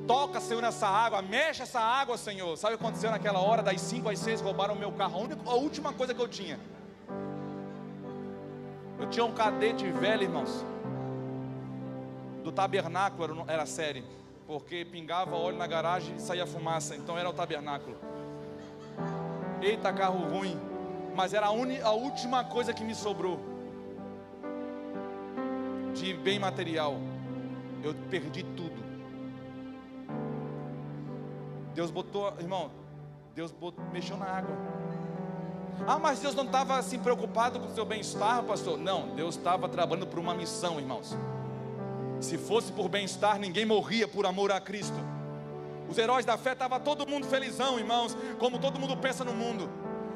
toca, Senhor, nessa água, mexe essa água, Senhor. Sabe o que aconteceu naquela hora? Das 5 às 6 roubaram o meu carro, a última coisa que eu tinha. Eu tinha um cadete velho, irmãos, do tabernáculo, era série, porque pingava óleo na garagem e saía fumaça, então era o tabernáculo. Eita, carro ruim, mas era a última coisa que me sobrou de bem material. Eu perdi tudo. Deus botou, irmão, mexeu na água. Ah, mas Deus não estava assim preocupado com o seu bem-estar, pastor? Não, Deus estava trabalhando por uma missão, irmãos. Se fosse por bem-estar, ninguém morria por amor a Cristo. Os heróis da fé, estava todo mundo felizão, irmãos, como todo mundo pensa no mundo.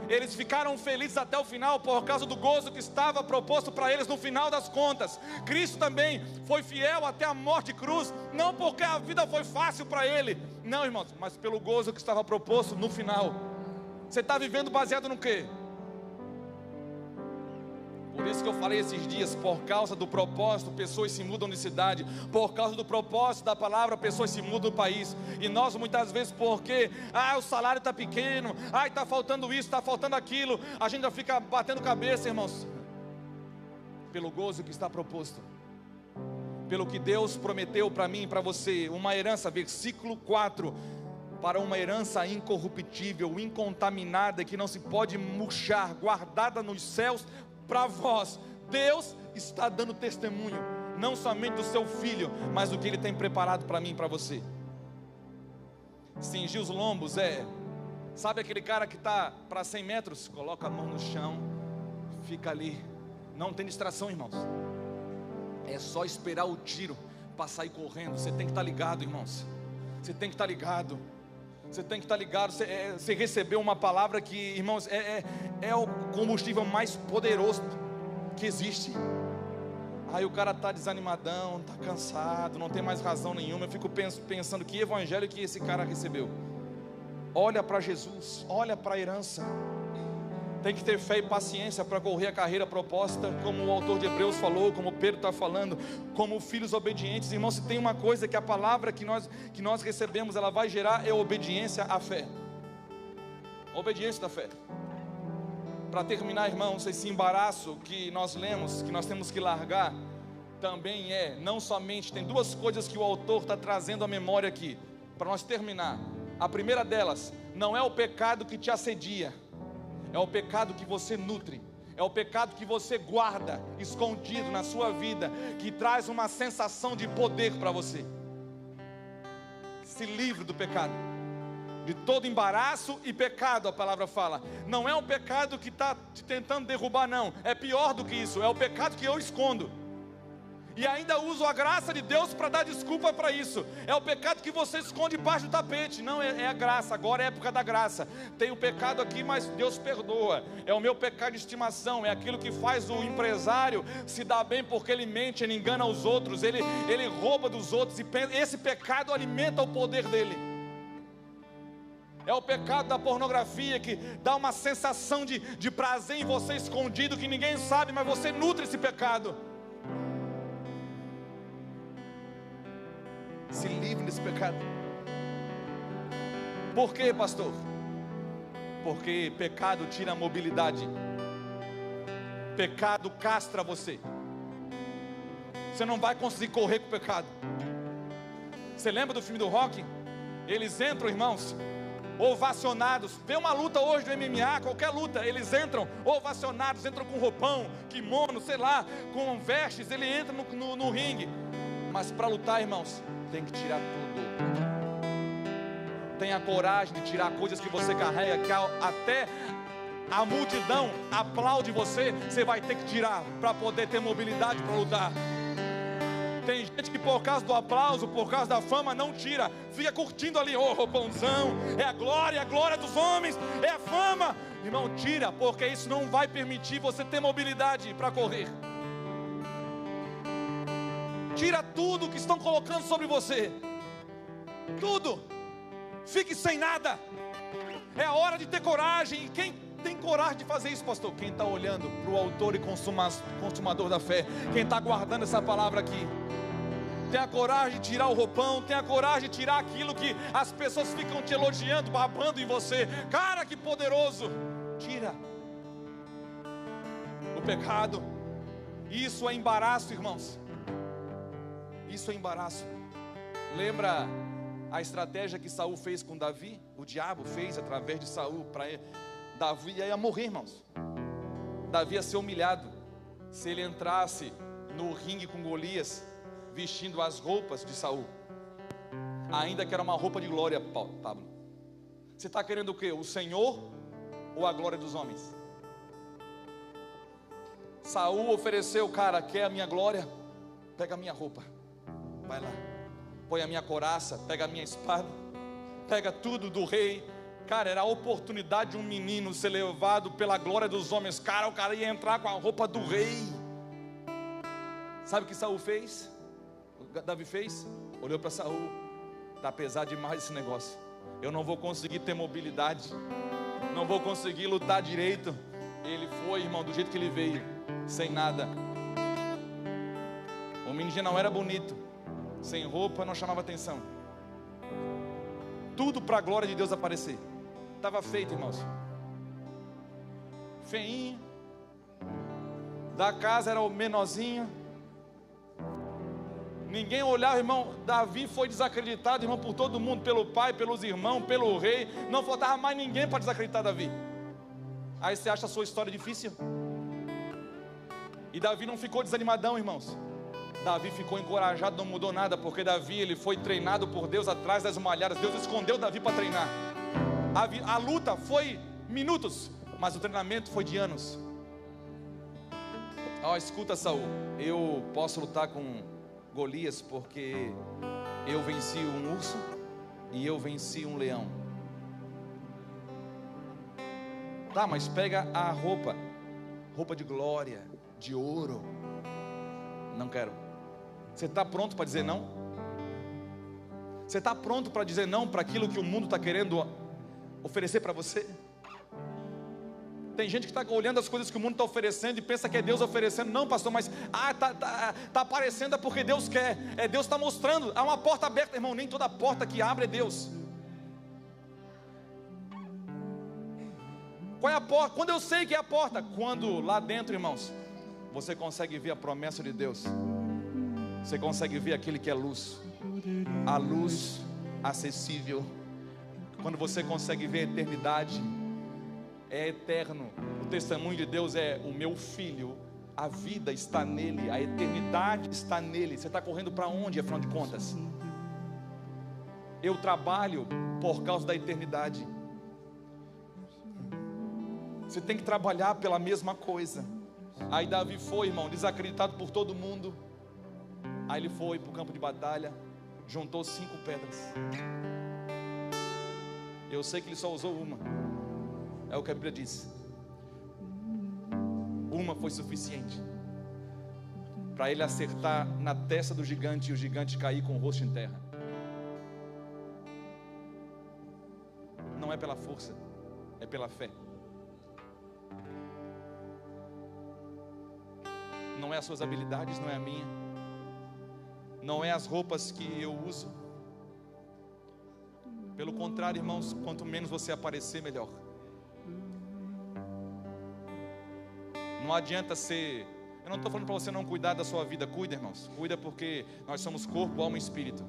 Eles ficaram felizes até o final por causa do gozo que estava proposto para eles no final das contas. Cristo também foi fiel até a morte de cruz, não porque a vida foi fácil para ele, não, irmãos, mas pelo gozo que estava proposto no final. Você está vivendo baseado no quê? Por isso que eu falei esses dias, por causa do propósito, pessoas se mudam de cidade. Por causa do propósito da palavra, pessoas se mudam do país. E nós muitas vezes, porque o salário está pequeno, está faltando isso, está faltando aquilo, a gente já fica batendo cabeça, irmãos. Pelo gozo que está proposto, pelo que Deus prometeu para mim e para você, uma herança, versículo 4, para uma herança incorruptível, incontaminada, que não se pode murchar, guardada nos céus para vós. Deus está dando testemunho, não somente do seu filho, mas do que Ele tem preparado para mim e para você. Cingir os lombos sabe aquele cara que está para 100 metros, coloca a mão no chão, fica ali, não tem distração, irmãos. É só esperar o tiro para sair correndo. Você tem que estar ligado, irmãos. Você tem que estar ligado. Você tem que estar ligado. Você recebeu uma palavra que, irmãos, é o combustível mais poderoso que existe. Aí o cara está desanimadão, está cansado, não tem mais razão nenhuma. Eu fico pensando que evangelho que esse cara recebeu. Olha para Jesus, olha para a herança. Tem que ter fé e paciência para correr a carreira proposta, como o autor de Hebreus falou, como Pedro está falando, como filhos obedientes. Irmão, se tem uma coisa que a palavra que nós recebemos, ela vai gerar, é obediência à fé. Obediência da fé. Para terminar, irmãos, esse embaraço que nós lemos, que nós temos que largar, também não somente, tem duas coisas que o autor está trazendo à memória aqui, para nós terminar. A primeira delas, não é o pecado que te assedia, é o pecado que você nutre, é o pecado que você guarda, escondido na sua vida, que traz uma sensação de poder para você. Se livre do pecado, de todo embaraço e pecado, a palavra fala. Não é um pecado que está te tentando derrubar, não, é pior do que isso, é o pecado que eu escondo. E ainda uso a graça de Deus para dar desculpa para isso. É o pecado que você esconde debaixo do tapete. Não, é a graça, agora é a época da graça. Tem o pecado aqui, mas Deus perdoa. É o meu pecado de estimação. É aquilo que faz o empresário se dar bem porque ele mente, ele engana os outros, ele rouba dos outros. E esse pecado alimenta o poder dele. É o pecado da pornografia que dá uma sensação de prazer em você escondido que ninguém sabe, mas você nutre esse pecado. Se livre desse pecado. Por quê, pastor? Porque pecado tira a mobilidade. Pecado castra você. Você não vai conseguir correr com o pecado. Você lembra do filme do Rocky? Eles entram, irmãos, ovacionados. Vê uma luta hoje do MMA, qualquer luta, eles entram ovacionados, entram com roupão, kimono, sei lá, com vestes, ele entra no ringue. Mas para lutar, irmãos, tem que tirar tudo. Tenha coragem de tirar coisas que você carrega, que até a multidão aplaude você, você vai ter que tirar para poder ter mobilidade para lutar. Tem gente que por causa do aplauso, por causa da fama, não tira, fica curtindo ali, roupãozão, é a glória dos homens, é a fama. Irmão, tira, porque isso não vai permitir você ter mobilidade para correr. Tira tudo que estão colocando sobre você. Tudo. Fique sem nada. É a hora de ter coragem. E quem tem coragem de fazer isso, pastor? Quem está olhando para o autor e consumador da fé. Quem está guardando essa palavra aqui. Tenha coragem de tirar o roupão. Tenha coragem de tirar aquilo que as pessoas ficam te elogiando, babando em você. Cara, que poderoso. Tira o pecado. Isso é embaraço, irmãos. Isso é embaraço. Lembra a estratégia que Saul fez com Davi? O diabo fez através de Saul para Davi ia morrer, irmãos. Davi ia ser humilhado se ele entrasse no ringue com Golias vestindo as roupas de Saul, ainda que era uma roupa de glória. Pablo, você está querendo o quê? O Senhor ou a glória dos homens? Saul ofereceu, cara, quer a minha glória? Pega a minha roupa, vai lá, põe a minha couraça, pega a minha espada, pega tudo do rei. Cara, era a oportunidade de um menino ser levado pela glória dos homens. Cara, o cara ia entrar com a roupa do rei. Sabe o que Saul fez? Davi fez? Olhou para Saul. Está pesado demais esse negócio. Eu não vou conseguir ter mobilidade, não vou conseguir lutar direito. Ele foi, irmão, do jeito que ele veio, sem nada. O menino já não era bonito, sem roupa, não chamava atenção. Tudo para a glória de Deus aparecer. Estava feito, irmãos. Feinho. Da casa era o menorzinho. Ninguém olhava, irmão. Davi foi desacreditado, irmão, por todo mundo, pelo pai, pelos irmãos, pelo rei. Não faltava mais ninguém para desacreditar Davi. Aí você acha a sua história difícil? E Davi não ficou desanimadão, irmãos. Davi ficou encorajado, não mudou nada, porque Davi, ele foi treinado por Deus atrás das malhadas. Deus escondeu Davi para treinar. A luta foi minutos, mas o treinamento foi de anos. Ó, escuta, Saul, eu posso lutar com Golias porque eu venci um urso e eu venci um leão. Tá, mas pega a roupa de glória, de ouro. Não quero. Você está pronto para dizer não? Você está pronto para dizer não para aquilo que o mundo está querendo oferecer para você? Tem gente que está olhando as coisas que o mundo está oferecendo e pensa que é Deus oferecendo. Não, pastor, mas tá aparecendo é porque Deus quer. Deus está mostrando. Há uma porta aberta, irmão. Nem toda porta que abre é Deus. Qual é a porta? Quando eu sei que é a porta? Quando lá dentro, irmãos, você consegue ver a promessa de Deus. Você consegue ver aquele que é luz. A luz acessível. Quando você consegue ver a eternidade, é eterno. O testemunho de Deus é: o meu filho, a vida está nele, a eternidade está nele. Você está correndo para onde, afinal de contas? Eu trabalho por causa da eternidade. Você tem que trabalhar pela mesma coisa. Aí Davi foi, irmão, desacreditado por todo mundo. Aí ele foi para o campo de batalha, juntou 5 pedras. Eu sei que ele só usou uma. É o que a Bíblia diz. Uma foi suficiente para ele acertar na testa do gigante e o gigante cair com o rosto em terra. Não é pela força, é pela fé. Não é as suas habilidades, não é a minha. Não é as roupas que eu uso. Pelo contrário, irmãos, quanto menos você aparecer, melhor. Não adianta ser... Eu não estou falando para você não cuidar da sua vida. Cuida, irmãos. Cuida, porque nós somos corpo, alma e espírito.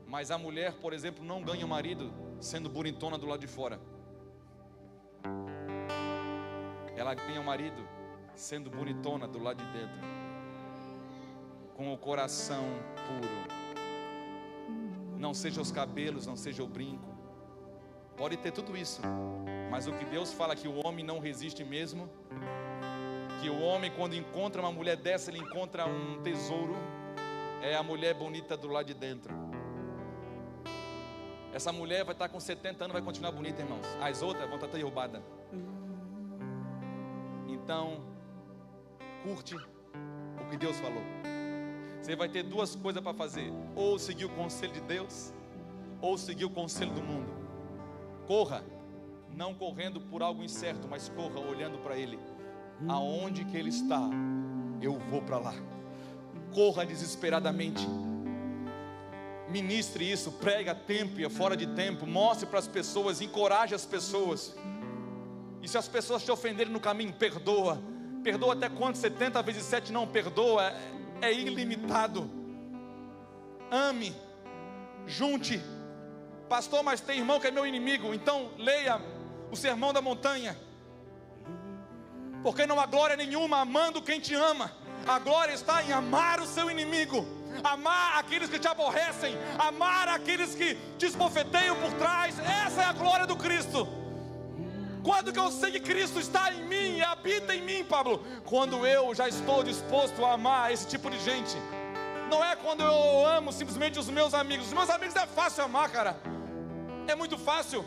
Mas a mulher, por exemplo, não ganha o marido sendo bonitona do lado de fora. Ela ganha o marido sendo bonitona do lado de dentro, com o coração puro. Não seja os cabelos, não seja o brinco. Pode ter tudo isso, mas o que Deus fala é que o homem não resiste mesmo. Que o homem, quando encontra uma mulher dessa, ele encontra um tesouro. É a mulher bonita do lado de dentro. Essa mulher vai estar com 70 anos, vai continuar bonita, irmãos. As outras vão estar derrubadas. Então, curte o que Deus falou. Você vai ter 2 coisas para fazer: ou seguir o conselho de Deus, ou seguir o conselho do mundo. Corra, não correndo por algo incerto, mas corra olhando para Ele. Aonde que Ele está, eu vou para lá. Corra desesperadamente. Ministre isso, prega a tempo e a fora de tempo. Mostre para as pessoas, encoraje as pessoas. E se as pessoas te ofenderem no caminho, perdoa. Perdoa até quanto? 70 vezes 7 não perdoa. É ilimitado. Ame. Junte. Pastor, mas tem irmão que é meu inimigo. Então leia o Sermão da Montanha. Porque não há glória nenhuma amando quem te ama. A glória está em amar o seu inimigo. Amar aqueles que te aborrecem. Amar aqueles que te esbofeteiam por trás. Essa é a glória do Cristo. Quando que eu sei que Cristo está em mim e habita em mim, Pablo? Quando eu já estou disposto a amar esse tipo de gente. Não é quando eu amo simplesmente os meus amigos. Os meus amigos é fácil amar, cara. É muito fácil.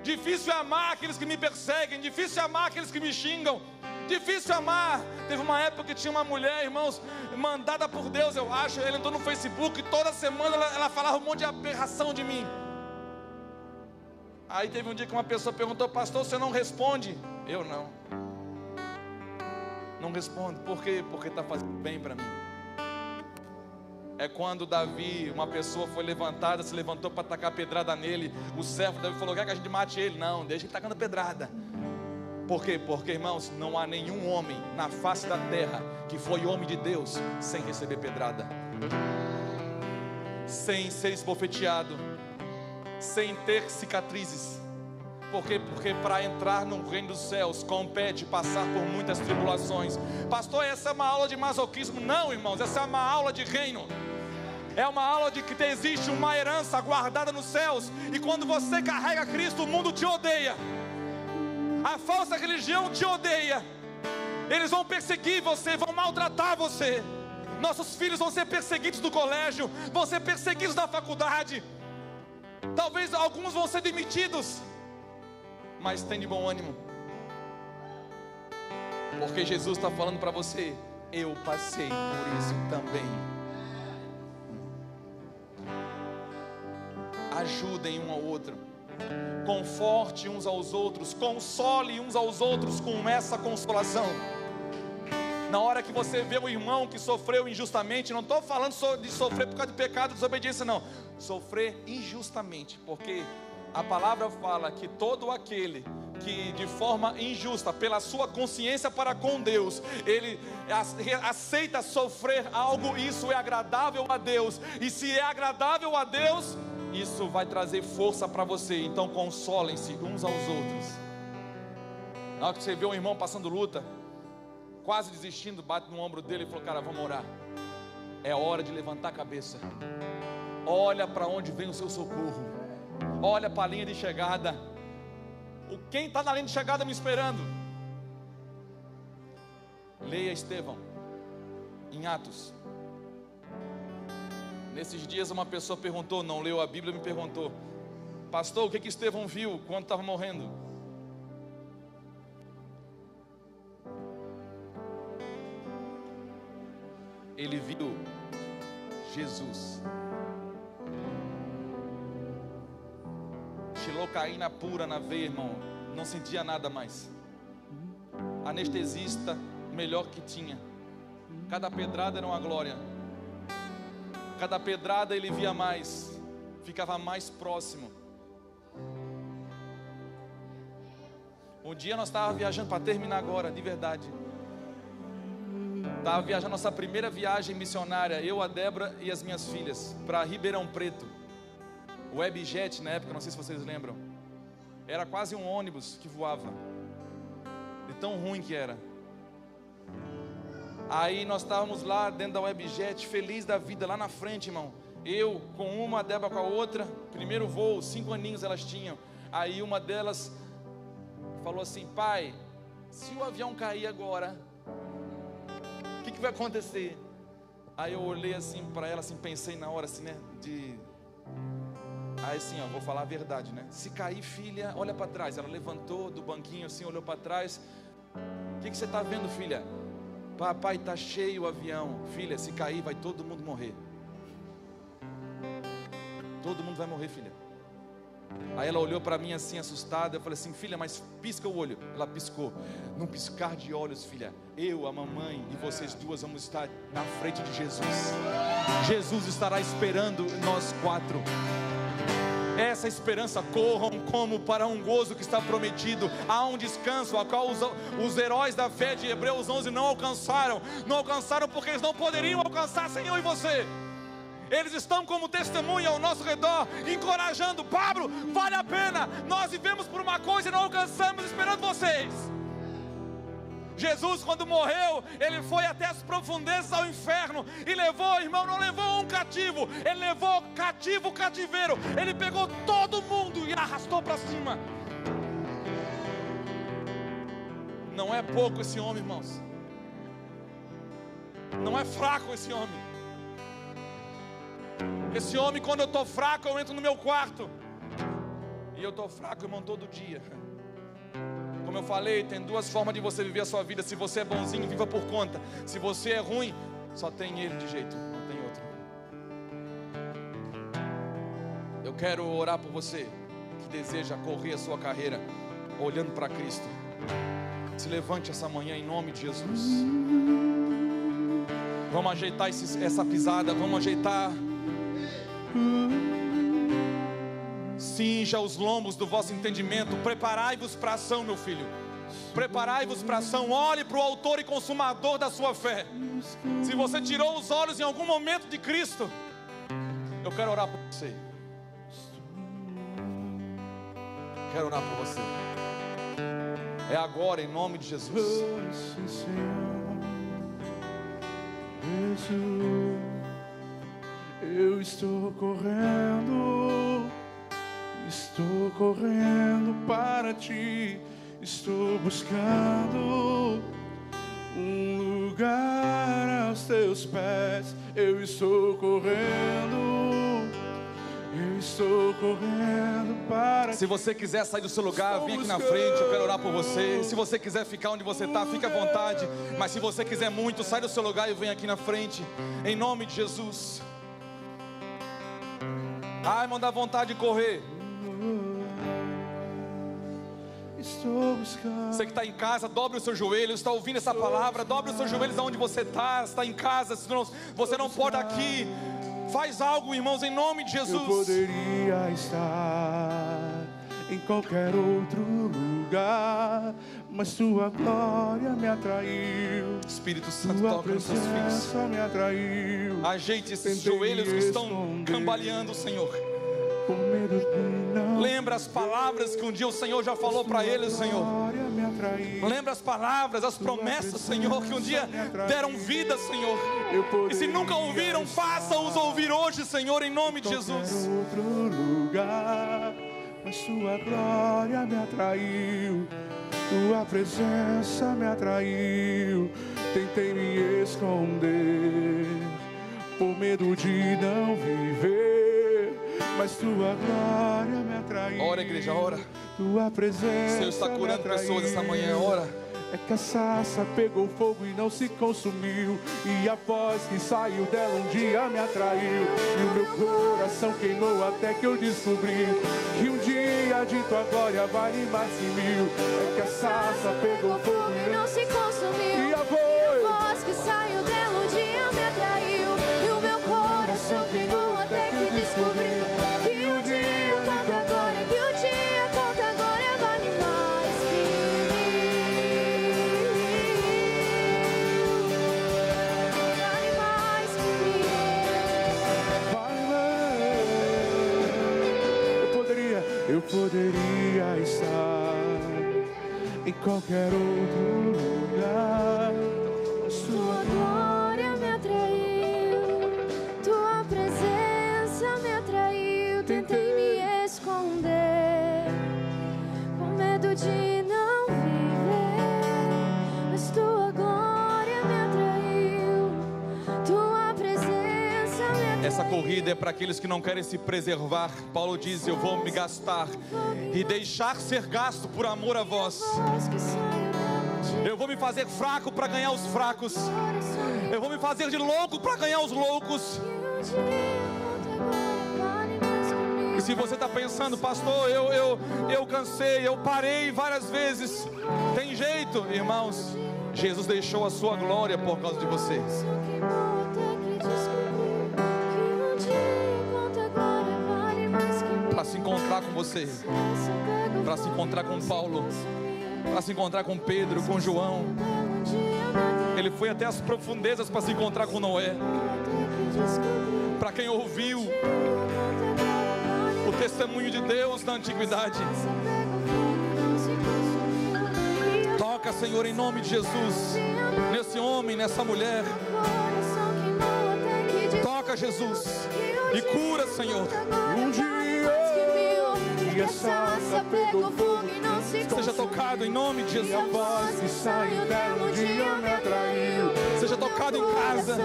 Difícil é amar aqueles que me perseguem. Difícil é amar aqueles que me xingam. Difícil é amar. Teve uma época que tinha uma mulher, irmãos, mandada por Deus, eu acho. Ela entrou no Facebook e toda semana ela falava um monte de aberração de mim. Aí teve um dia que uma pessoa perguntou: pastor, você não responde? Eu não respondo. Por quê? Porque está fazendo bem para mim. É quando Davi, uma pessoa foi levantada, se levantou para tacar pedrada nele. O servo Davi falou: quer que a gente mate ele? Não, deixa ele tacando pedrada. Por quê? Porque, irmãos, não há nenhum homem na face da terra que foi homem de Deus sem receber pedrada, sem ser esbofeteado, sem ter cicatrizes. Por quê? Porque para entrar no reino dos céus compete passar por muitas tribulações. Pastor, essa é uma aula de masoquismo. Não, irmãos, essa é uma aula de reino. É uma aula de que existe uma herança guardada nos céus. E quando você carrega Cristo, o mundo te odeia. A falsa religião te odeia. Eles vão perseguir você, vão maltratar você. Nossos filhos vão ser perseguidos do colégio, vão ser perseguidos da faculdade. Talvez alguns vão ser demitidos. Mas tem de bom ânimo, porque Jesus está falando para você: eu passei por isso também. Ajudem um ao outro, conforte uns aos outros, console uns aos outros com essa consolação. Na hora que você vê um irmão que sofreu injustamente, não estou falando de sofrer por causa de pecado, desobediência, não. Sofrer injustamente, porque a palavra fala que todo aquele que de forma injusta, pela sua consciência para com Deus, ele aceita sofrer algo, isso é agradável a Deus. E se é agradável a Deus, isso vai trazer força para você. Então consolem-se uns aos outros. Na hora que você vê um irmão passando luta, quase desistindo, bate no ombro dele e fala: cara, vamos orar. É hora de levantar a cabeça. Olha para onde vem o seu socorro. Olha para a linha de chegada. Quem está na linha de chegada me esperando? Leia Estevão em Atos. Nesses dias uma pessoa perguntou, não leu a Bíblia, me perguntou: pastor, o que Estevão viu quando estava morrendo? Ele viu Jesus. Xilocaína pura na veia, irmão. Não sentia nada mais. Anestesista, melhor que tinha. Cada pedrada era uma glória. Cada pedrada ele via mais, ficava mais próximo. Um dia nós estávamos viajando, para terminar agora, de verdade. Estava viajando nossa primeira viagem missionária, eu, a Débora e as minhas filhas, para Ribeirão Preto. O Webjet na época, não sei se vocês lembram, era quase um ônibus que voava, de tão ruim que era. Aí nós estávamos lá dentro da Webjet, feliz da vida, lá na frente, irmão. Eu com uma, a Débora com a outra. Primeiro voo, 5 aninhos elas tinham. Aí uma delas falou assim: pai, se o avião cair agora, o que vai acontecer? Aí eu olhei assim para ela, assim, pensei na hora assim, né, aí assim, ó, vou falar a verdade, né? Se cair, filha, olha para trás. Ela levantou do banquinho assim, olhou para trás. O que você está vendo, filha? Papai, está cheio o avião. Filha, se cair vai todo mundo morrer. Todo mundo vai morrer, filha. Aí ela olhou para mim assim, assustada. Eu falei assim: filha, mas pisca o olho. Ela piscou. Num piscar de olhos, filha, eu, a mamãe e vocês duas vamos estar na frente de Jesus. Jesus estará esperando nós 4. Essa esperança, corram como para um gozo que está prometido. Há um descanso a qual os heróis da fé de Hebreus 11 não alcançaram. Não alcançaram porque eles não poderiam alcançar sem eu e você. Eles estão como testemunha ao nosso redor, encorajando: Pablo, vale a pena, nós vivemos por uma coisa e não alcançamos, esperando vocês. Jesus, quando morreu, ele foi até as profundezas ao inferno e levou, irmão, não levou um cativo, ele levou cativo o cativeiro. Ele pegou todo mundo e arrastou para cima. Não é pouco esse homem, irmãos. Não é fraco esse homem. Esse homem, quando eu estou fraco, eu entro no meu quarto. E eu estou fraco, irmão, todo dia. Como eu falei, tem 2 formas de você viver a sua vida. Se você é bonzinho, viva por conta. Se você é ruim, só tem ele de jeito, não tem outro. Eu quero orar por você que deseja correr a sua carreira olhando para Cristo. Se levante essa manhã em nome de Jesus. Vamos ajeitar essa pisada, vamos ajeitar. Cinja os lombos do vosso entendimento. Preparai-vos para a ação, meu filho. Preparai-vos para a ação. Olhe para o autor e consumador da sua fé. Se você tirou os olhos em algum momento de Cristo, eu quero orar por você. Quero orar por você. É agora, em nome de Jesus. Eu estou correndo para ti, estou buscando um lugar aos teus pés. Eu estou correndo, eu estou correndo para... Se você quiser sair do seu lugar, vem aqui na frente, eu quero orar por você. Se você quiser ficar onde você está, fique à vontade. Mas se você quiser muito, sai do seu lugar e vem aqui na frente, em nome de Jesus. Ai, irmão, dá vontade de correr. Estou buscando. Você que está em casa, dobre os seus joelhos. Está ouvindo essa palavra, dobre os seus joelhos aonde você está. Está em casa, você não pode aqui. Faz algo, irmãos, em nome de Jesus. Eu poderia estar em qualquer outro lugar, mas tua glória me atraiu. Espírito Santo, Tua toca nos seus filhos. presença me atraiu. Ajeite esses Tentei joelhos me que estão esconder, cambaleando, Senhor. com medo de não... Lembra as palavras que um dia o Senhor já falou para eles, Senhor. Glória me atraiu. Lembra as palavras, as promessas, Senhor, que um dia deram vida, Senhor. E se nunca ouviram, faça-os ouvir hoje, Senhor, em nome de Jesus. Outro lugar, mas tua glória me atraiu. Tua presença me atraiu. Tentei me esconder por medo de não viver, mas tua glória me atraiu. Ora, igreja, ora. Tua presença O Senhor está curando me atraiu. pessoas essa manhã, ora. É que a sarça pegou fogo e não se consumiu, e a voz que saiu dela um dia me atraiu, e o meu coração queimou até que eu descobri que um dia de tua glória vale mais que mil. É que a sarça pegou fogo e não se consumiu, e a voz que saiu dela um dia me atraiu, e o meu coração queimou até que descobri que um dia conta agora, que o dia conta agora vale mais que eu poderia estar em qualquer outro lugar, mas tua glória me atraiu, tua presença me atraiu. Tentei me esconder com medo de não viver, mas tua glória me atraiu, tua presença me atraiu. Essa corrida é para aqueles que não querem se preservar. Paulo diz: eu vou me gastar e deixar ser gasto por amor a vós. Eu vou me fazer fraco para ganhar os fracos. Eu vou me fazer de louco para ganhar os loucos. E se você está pensando, pastor, eu cansei, eu parei várias vezes, tem jeito, irmãos, Jesus deixou a sua glória por causa de você. Para se encontrar com você, para se encontrar com Paulo, para se encontrar com Pedro, com João. Ele foi até as profundezas para se encontrar com Noé. Para quem ouviu o testemunho de Deus na antiguidade. Toca, Senhor, em nome de Jesus, nesse homem, nessa mulher. Toca, Jesus, e cura, Senhor. Um dia e a sarça pegou fogo e não se consumiu. Seja tocado em nome de Jesus. E a voz que saiu dela um dia me atraiu. Seja tocado em casa.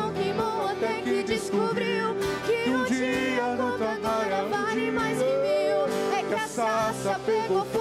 Até que descobriu que um dia na tua glória vale mais que mil. É que a sarça pegou fogo